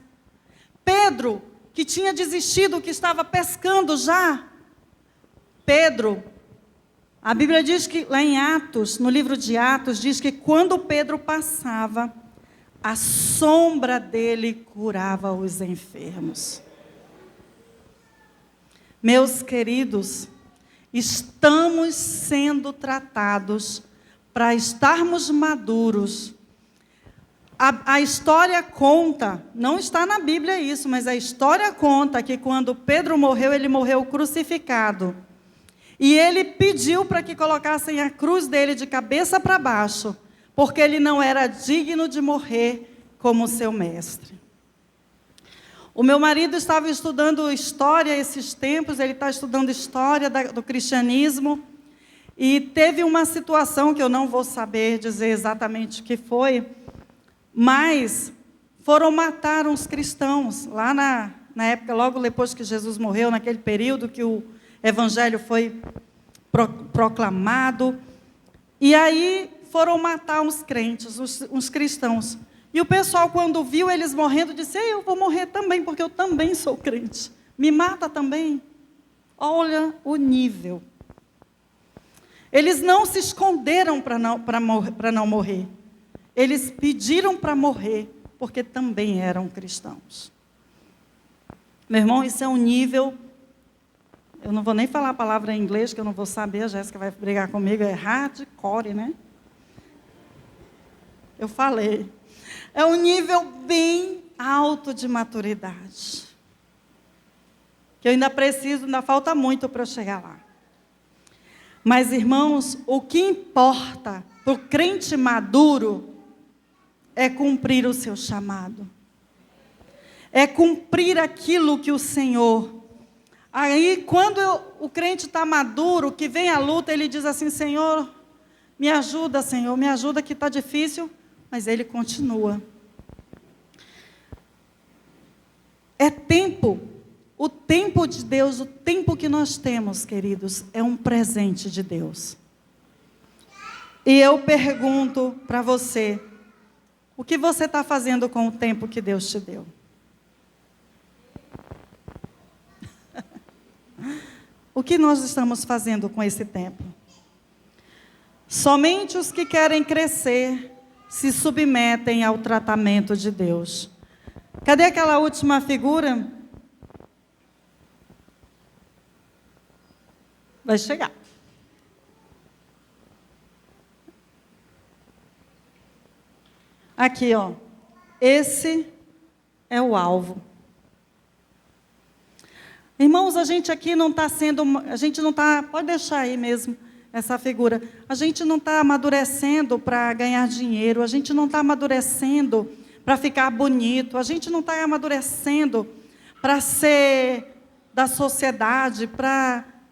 Pedro que tinha desistido, que estava pescando já. Pedro, a Bíblia diz que, lá em Atos, no livro de Atos, diz que quando Pedro passava, a sombra dele curava os enfermos. Meus queridos, estamos sendo tratados para estarmos maduros. A história conta, não está na Bíblia isso, mas a história conta que quando Pedro morreu, ele morreu crucificado. E ele pediu para que colocassem a cruz dele de cabeça para baixo, porque ele não era digno de morrer como seu mestre. O meu marido estava estudando história esses tempos, ele está estudando história do cristianismo, e teve uma situação que eu não vou saber dizer exatamente o que foi, mas foram matar uns cristãos, lá na época, logo depois que Jesus morreu, naquele período que o Evangelho foi proclamado, e aí foram matar uns crentes, uns cristãos. E o pessoal, quando viu eles morrendo, disse, eu vou morrer também, porque eu também sou crente. Me mata também. Olha o nível. Eles não se esconderam para não morrer. Eles pediram para morrer, porque também eram cristãos. Meu irmão, isso é um nível... Eu não vou nem falar a palavra em inglês, que eu não vou saber, a Jéssica vai brigar comigo, é hardcore, né? Eu falei. É um nível bem alto de maturidade. Que eu ainda falta muito para eu chegar lá. Mas, irmãos, o que importa para o crente maduro é cumprir o seu chamado. É cumprir aquilo que o Senhor Aí, quando o crente está maduro, que vem a luta, ele diz assim: Senhor, me ajuda, Senhor, me ajuda que está difícil, mas ele continua. É tempo, o tempo de Deus, o tempo que nós temos, queridos, é um presente de Deus. E eu pergunto para você, o que você está fazendo com o tempo que Deus te deu? O que nós estamos fazendo com esse tempo? Somente os que querem crescer se submetem ao tratamento de Deus. Cadê aquela última figura? Vai chegar. Aqui, ó. Esse é o alvo. Irmãos, a gente aqui não está sendo, a gente não está, pode deixar aí mesmo essa figura. A gente não está amadurecendo para ganhar dinheiro, a gente não está amadurecendo para ficar bonito, a gente não está amadurecendo para ser da sociedade,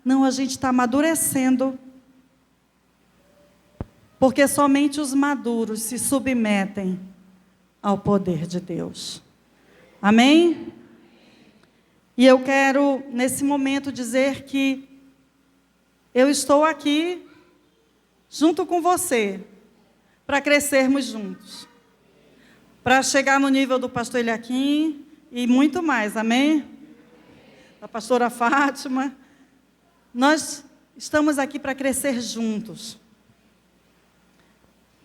não, a gente está amadurecendo. Porque somente os maduros se submetem ao poder de Deus. Amém? E eu quero, nesse momento, dizer que eu estou aqui, junto com você, para crescermos juntos. Para chegar no nível do pastor Eliakim e muito mais, amém? Da pastora Fátima. Nós estamos aqui para crescer juntos.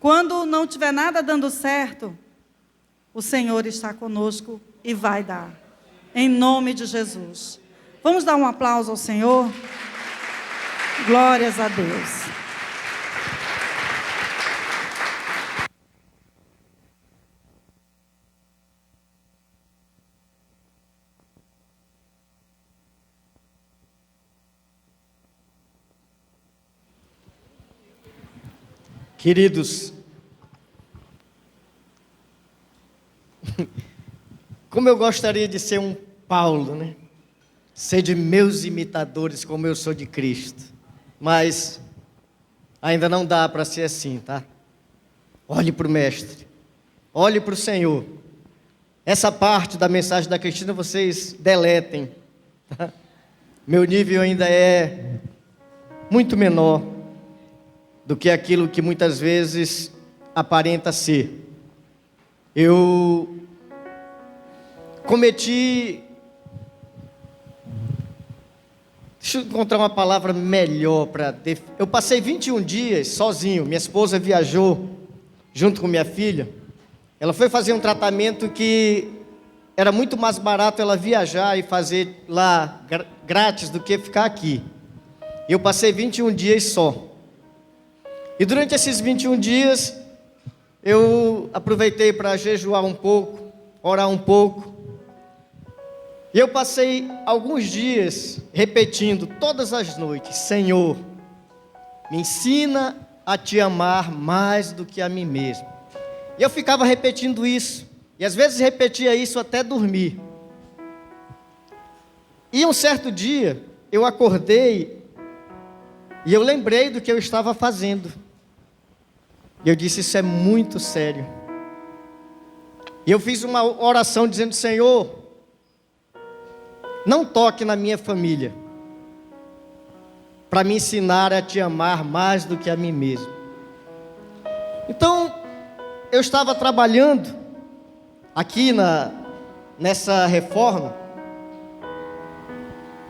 Quando não tiver nada dando certo, o Senhor está conosco e vai dar. Em nome de Jesus. Vamos dar um aplauso ao Senhor? Glórias a Deus.
Queridos, como eu gostaria de ser um Paulo, né? Ser de meus imitadores como eu sou de Cristo. Mas ainda não dá para ser assim, tá? Olhe para o Mestre. Olhe para o Senhor. Essa parte da mensagem da Cristina vocês deletem. Tá? Meu nível ainda é muito menor do que aquilo que muitas vezes aparenta ser. Eu cometi... Deixa eu encontrar uma palavra melhor para... Eu passei 21 dias sozinho. Minha esposa viajou junto com minha filha. Ela foi fazer um tratamento que era muito mais barato ela viajar e fazer lá grátis do que ficar aqui. Eu passei 21 dias só. E durante esses 21 dias, eu aproveitei para jejuar um pouco, orar um pouco. E eu passei alguns dias repetindo todas as noites: Senhor, me ensina a te amar mais do que a mim mesmo. E eu ficava repetindo isso. E às vezes repetia isso até dormir. E um certo dia, eu acordei e eu lembrei do que eu estava fazendo. E eu disse: isso é muito sério. E eu fiz uma oração dizendo: Senhor, não toque na minha família, para me ensinar a te amar mais do que a mim mesmo. Então, eu estava trabalhando aqui nessa reforma,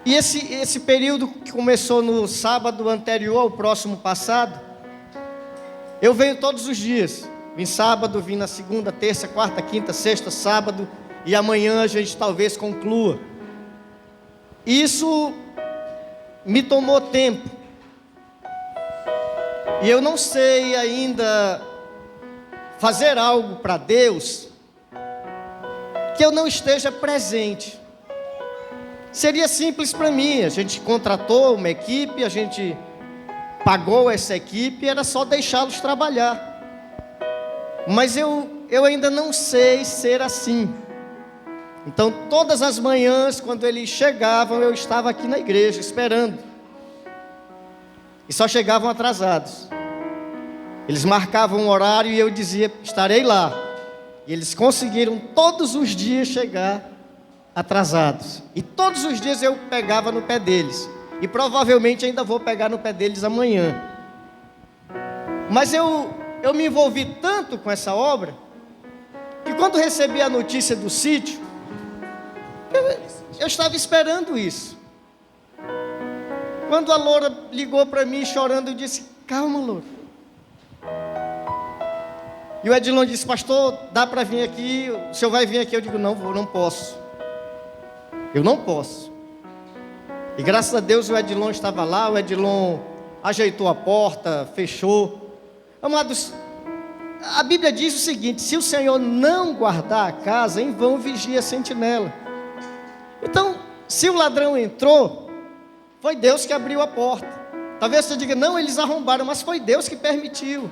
e esse período que começou no sábado anterior ao próximo passado, eu venho todos os dias. Vim sábado, vim na segunda, terça, quarta, quinta, sexta, sábado, e amanhã a gente talvez conclua. Isso me tomou tempo. E eu não sei ainda fazer algo para Deus que eu não esteja presente. Seria simples para mim. A gente contratou uma equipe, a gente pagou essa equipe, era só deixá-los trabalhar. Mas eu ainda não sei ser assim. Então, todas as manhãs, quando eles chegavam, eu estava aqui na igreja, esperando. E só chegavam atrasados. Eles marcavam um horário e eu dizia, estarei lá. E eles conseguiram todos os dias chegar atrasados. E todos os dias eu pegava no pé deles. E provavelmente ainda vou pegar no pé deles amanhã. Mas eu me envolvi tanto com essa obra, que quando recebi a notícia do sítio, eu estava esperando isso. Quando a Loura ligou para mim chorando, eu disse, calma, Loura. E o Edilon disse, pastor, dá para vir aqui? O senhor vai vir aqui? Eu digo, não vou, não posso. Eu não posso. E graças a Deus o Edilon estava lá, o Edilon ajeitou a porta, fechou. Amados, a Bíblia diz o seguinte, se o Senhor não guardar a casa, em vão vigia a sentinela. Então, se o ladrão entrou, foi Deus que abriu a porta. Talvez você diga, não, eles arrombaram, mas foi Deus que permitiu.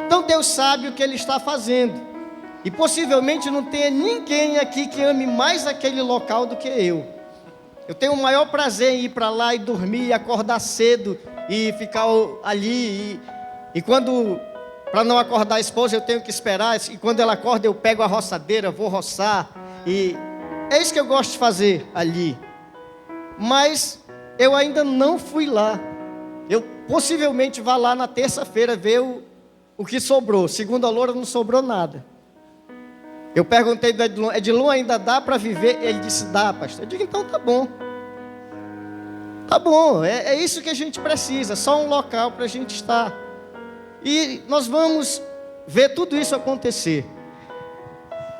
Então Deus sabe o que Ele está fazendo. E possivelmente não tenha ninguém aqui que ame mais aquele local do que eu. Eu tenho o maior prazer em ir para lá e dormir, e acordar cedo e ficar ali. E quando, para não acordar a esposa, eu tenho que esperar. E quando ela acorda, eu pego a roçadeira, vou roçar. E é isso que eu gosto de fazer ali. Mas eu ainda não fui lá. Eu possivelmente vá lá na terça-feira ver o que sobrou. Segundo a Loura, não sobrou nada. Eu perguntei do Edilon, Edilon, ainda dá para viver? Ele disse, dá, pastor. Eu digo, então tá bom. Tá bom, é isso que a gente precisa, só um local para a gente estar. E nós vamos ver tudo isso acontecer.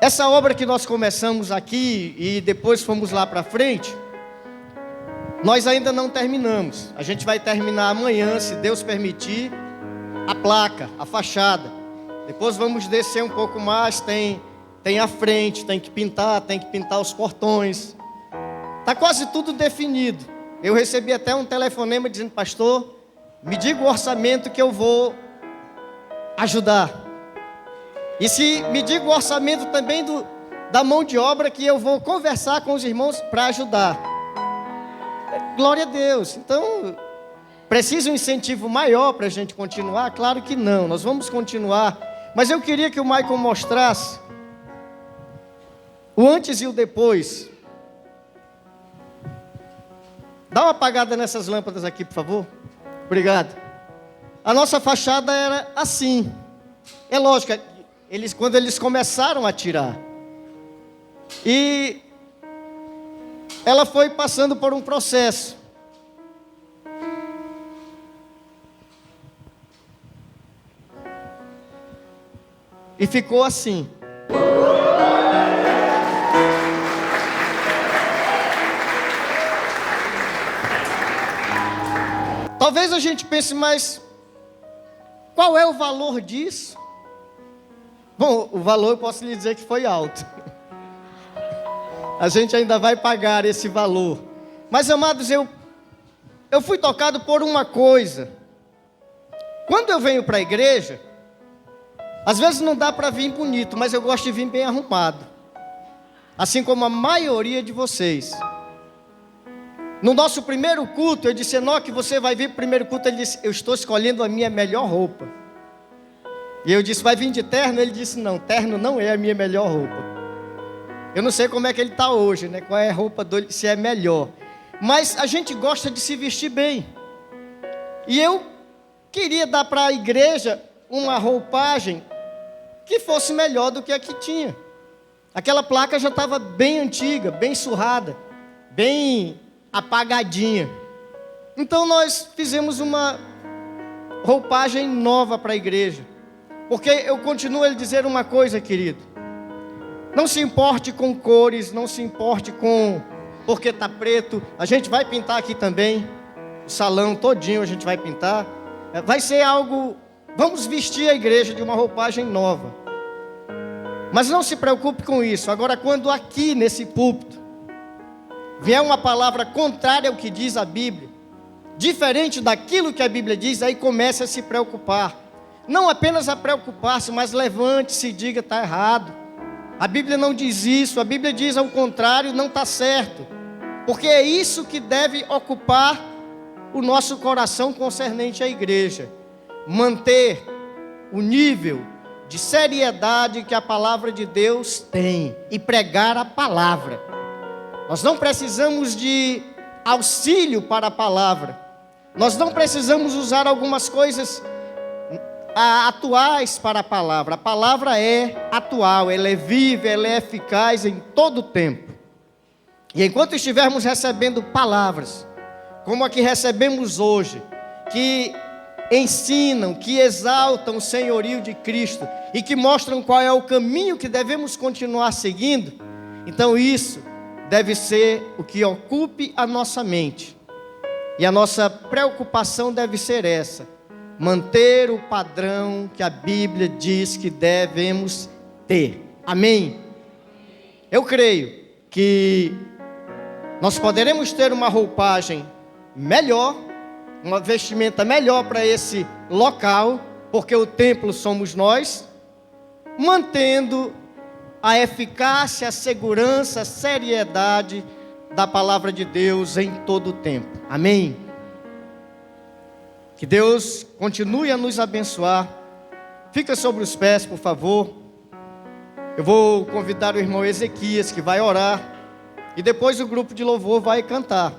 Essa obra que nós começamos aqui e depois fomos lá para frente, nós ainda não terminamos. A gente vai terminar amanhã, se Deus permitir, a placa, a fachada. Depois vamos descer um pouco mais, tem a frente, tem que pintar os portões. Está quase tudo definido. Eu recebi até um telefonema dizendo, pastor, me diga o orçamento que eu vou ajudar. E se me diga o orçamento também da mão de obra que eu vou conversar com os irmãos para ajudar. Glória a Deus. Então, precisa um incentivo maior para a gente continuar? Claro que não, nós vamos continuar. Mas eu queria que o Michael mostrasse o antes e o depois. Dá uma apagada nessas lâmpadas aqui, por favor. Obrigado. A nossa fachada era assim. É lógico, quando eles começaram a tirar. E ela foi passando por um processo. E ficou assim. Talvez a gente pense, mas qual é o valor disso? Bom, o valor eu posso lhe dizer que foi alto. A gente ainda vai pagar esse valor. Mas, amados, eu fui tocado por uma coisa. Quando eu venho para a igreja, às vezes não dá para vir bonito, mas eu gosto de vir bem arrumado. Assim como a maioria de vocês. No nosso primeiro culto, eu disse, Enoque, você vai vir para o primeiro culto? Ele disse, eu estou escolhendo a minha melhor roupa. E eu disse, vai vir de terno? Ele disse, não, terno não é a minha melhor roupa. Eu não sei como é que ele está hoje, né? Qual é a roupa dele, se é melhor. Mas a gente gosta de se vestir bem. E eu queria dar para a igreja uma roupagem que fosse melhor do que a que tinha. Aquela placa já estava bem antiga, bem surrada, bem apagadinha. Então nós fizemos uma roupagem nova para a igreja. Porque eu continuo a lhe dizer uma coisa, querido. Não se importe com cores, não se importe com porque está preto. A gente vai pintar aqui também. O salão todinho a gente vai pintar. Vai ser algo... Vamos vestir a igreja de uma roupagem nova. Mas não se preocupe com isso. Agora, quando aqui nesse púlpito vier uma palavra contrária ao que diz a Bíblia, diferente daquilo que a Bíblia diz, aí comece a se preocupar. Não apenas a preocupar-se, mas levante-se e diga, está errado. A Bíblia não diz isso, a Bíblia diz ao contrário, não está certo. Porque é isso que deve ocupar o nosso coração concernente à igreja. Manter o nível de seriedade que a palavra de Deus tem e pregar a palavra. Nós não precisamos de auxílio para a palavra. Nós não precisamos usar algumas coisas atuais para a palavra. A palavra é atual, ela é viva, ela é eficaz em todo o tempo. E enquanto estivermos recebendo palavras, como a que recebemos hoje, que ensinam, que exaltam o senhorio de Cristo e que mostram qual é o caminho que devemos continuar seguindo, então isso deve ser o que ocupe a nossa mente. E a nossa preocupação deve ser essa: manter o padrão que a Bíblia diz que devemos ter. Amém? Eu creio que nós poderemos ter uma roupagem melhor, uma vestimenta melhor para esse local, porque o templo somos nós, mantendo a eficácia, a segurança, a seriedade da palavra de Deus em todo o tempo. Amém? Que Deus continue a nos abençoar. Fica sobre os pés, por favor. Eu vou convidar o irmão Ezequias, que vai orar, e depois o grupo de louvor vai cantar.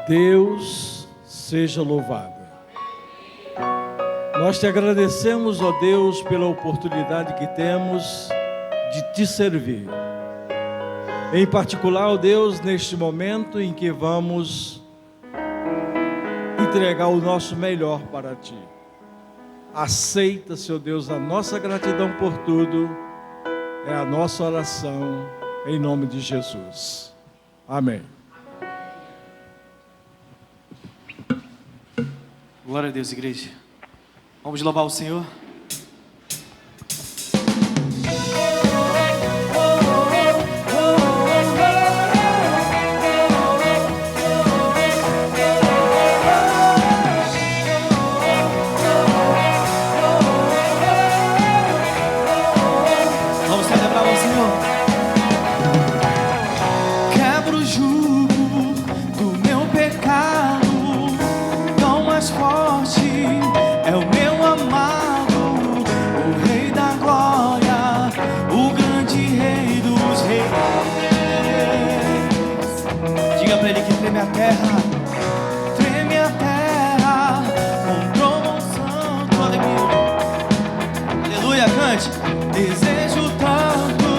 Deus seja louvado. Nós te agradecemos, ó Deus, pela oportunidade que temos de te servir. Em particular, ó Deus, neste momento em que vamos entregar o nosso melhor para ti. Aceita, Senhor Deus, a nossa gratidão por tudo. É a nossa oração em nome de Jesus. Amém.
Glória a Deus, igreja. Vamos louvar o Senhor. Vamos celebrar o Senhor. Quebra o jugo do meu pecado, tão mais forte é o meu amado, o Rei da Glória, o grande Rei dos Reis. Diga pra ele que treme a terra contra o santo. Aleluia, cante. Desejo tanto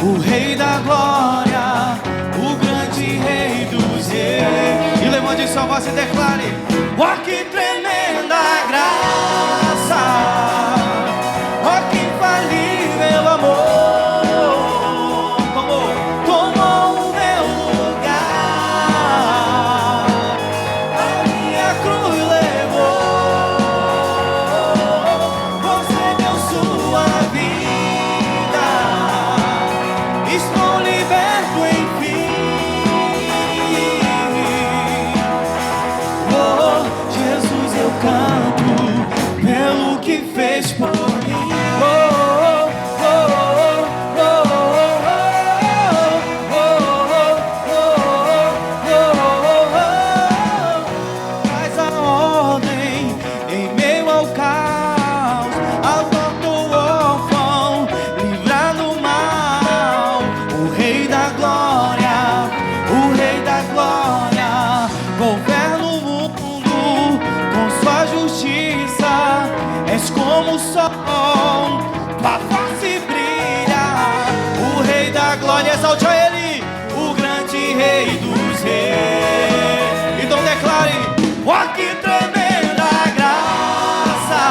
o Rei da Glória, o grande Rei dos Reis. E levante sua voz e declare: ó, que tremenda graça, ó, que infalível amor, tomou o meu lugar, a minha cruz levou, você deu sua vida, estou liberto enfim. Oh, Jesus, eu canto pelo que fez por mim. Oh, oh, oh, oh, faz a ordem em meio ao caos, adota o órfão, livra do mal. O Rei da Glória, o Rei da Glória, governa o mundo com sua justiça. És como o sol, tua face brilha. O Rei da Glória, exalte a Ele, o grande Rei dos Reis. Então declare: ó, que tremenda graça,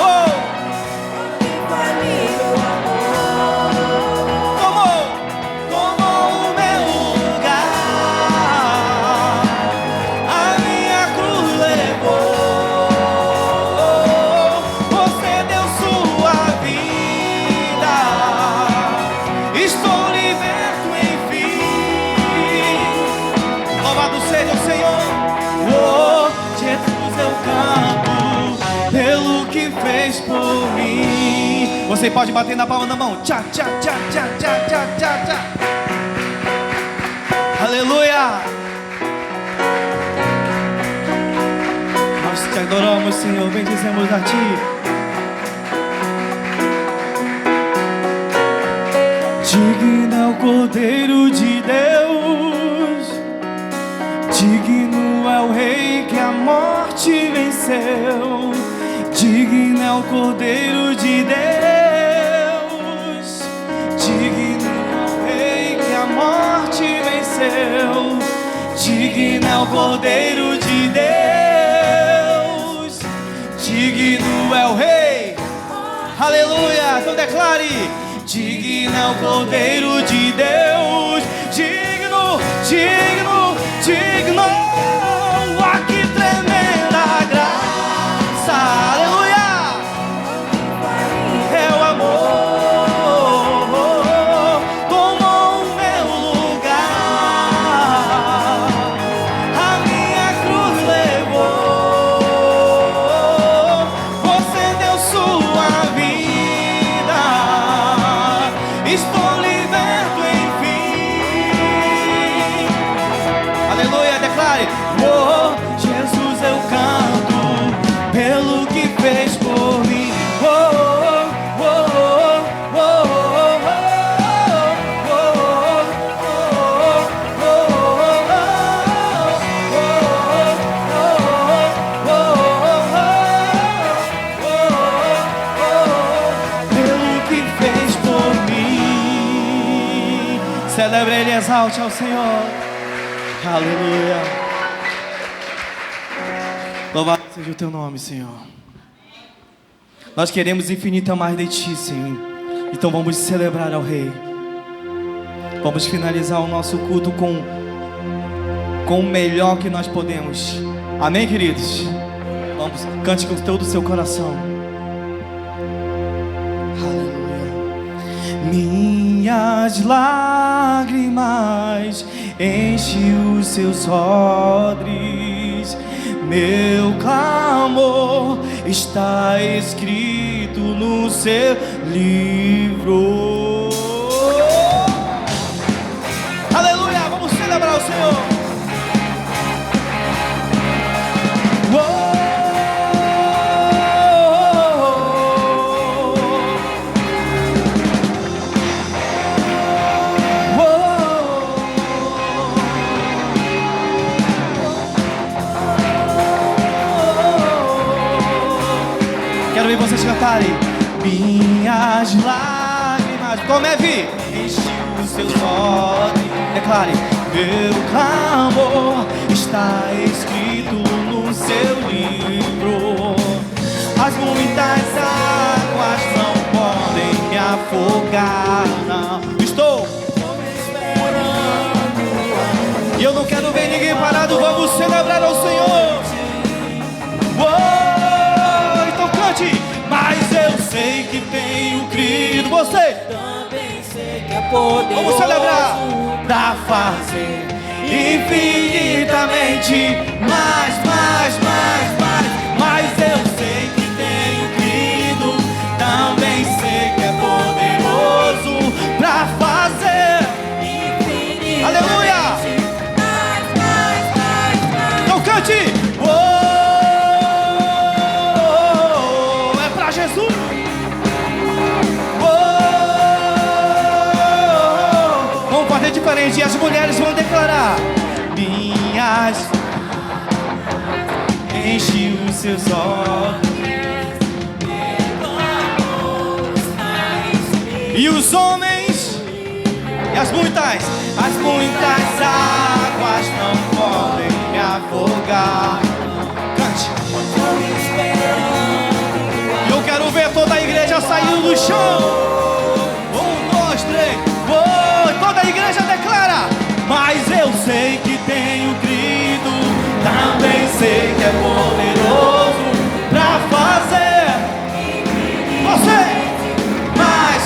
oh, tomou o meu lugar, a minha cruz levou, você deu sua vida, estou liberto enfim. Você pode bater na palma da mão. Tchá, tchá, tchá, tchá, tchá, tchá, tchá, tchá. Aleluia. Nós te adoramos, Senhor. Bendizemos a Ti. Digno é o Cordeiro de Deus, digno é o Rei que a morte venceu. Digno é o Cordeiro de Deus, digno é o Rei que a morte venceu. Digno é o Cordeiro de Deus, digno é o Rei. Aleluia, então declare. Digno é o Cordeiro de Deus, digno, digno, digno. Ah, que tremenda graça, aleluia. É o amor, tomou o meu lugar, a minha cruz levou, você deu sua vida. Estou liberto, enfim. Aleluia, declare. Oh, Jesus, eu canto pelo que fez por mim. Oh, oh, oh, oh, pelo que fez por mim. Celebre Ele, exalte ao Senhor. Aleluia. Louvado seja o Teu nome, Senhor. Nós queremos infinita mais de Ti, Senhor. Então vamos celebrar ao Rei. Vamos finalizar o nosso culto com o melhor que nós podemos. Amém, queridos? Vamos, cante com todo o seu coração. Aleluia. Minhas lágrimas enchem os seus odres, meu clamor está escrito no seu livro. Aleluia, vamos celebrar o Senhor. Quero ver vocês cantarem. Minhas lágrimas, como é, Vi? Enche os seus olhos. Declare. Meu clamor está escrito no seu livro. As muitas águas não podem me afogar. Não. Estou esperando. E eu não quero ver ninguém parado. Vamos celebrar ao Senhor. Mas eu sei que tenho crido. Você também sei que é poderoso. Vamos celebrar. Pra fazer infinitamente mais. Mas eu sei que tenho crido. Também sei que é poderoso. Pra fazer infinitamente. Aleluia. Então cante. Diferente, e as mulheres vão declarar. Minhas enche os seus olhos, e os homens, e as muitas águas não podem me afogar. Cante. E eu quero ver toda a igreja saindo do chão. 1, 2, 3. Toda a igreja declara. Mas eu sei que tenho crido. Também sei que é poderoso pra fazer. Você mais.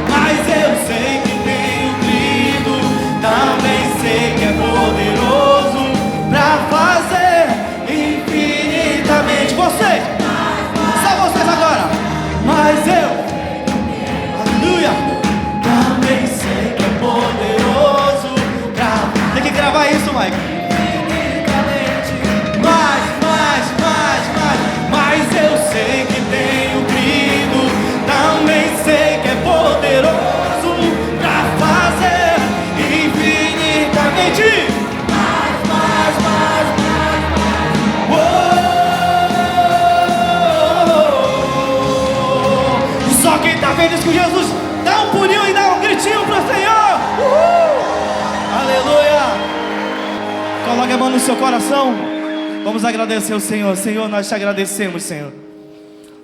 Mas eu sei que tenho crido. Também sei que é poderoso pra fazer infinitamente. Vocês, só vocês agora. Mas no seu coração? Vamos agradecer ao Senhor. Senhor, nós te agradecemos, Senhor.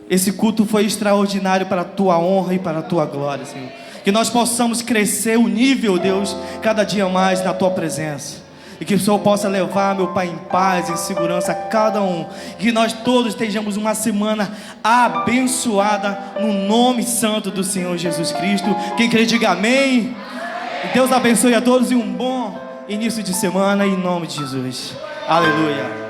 Esse culto foi extraordinário para a tua honra e para a tua glória, Senhor. Que nós possamos crescer o nível, Deus, cada dia mais na tua presença. E que o Senhor possa levar, meu Pai, em paz, em segurança a cada um. Que nós todos tenhamos uma semana abençoada no nome santo do Senhor Jesus Cristo. Quem crê, diga amém. E Deus abençoe a todos e um bom início de semana em nome de Jesus. Aleluia.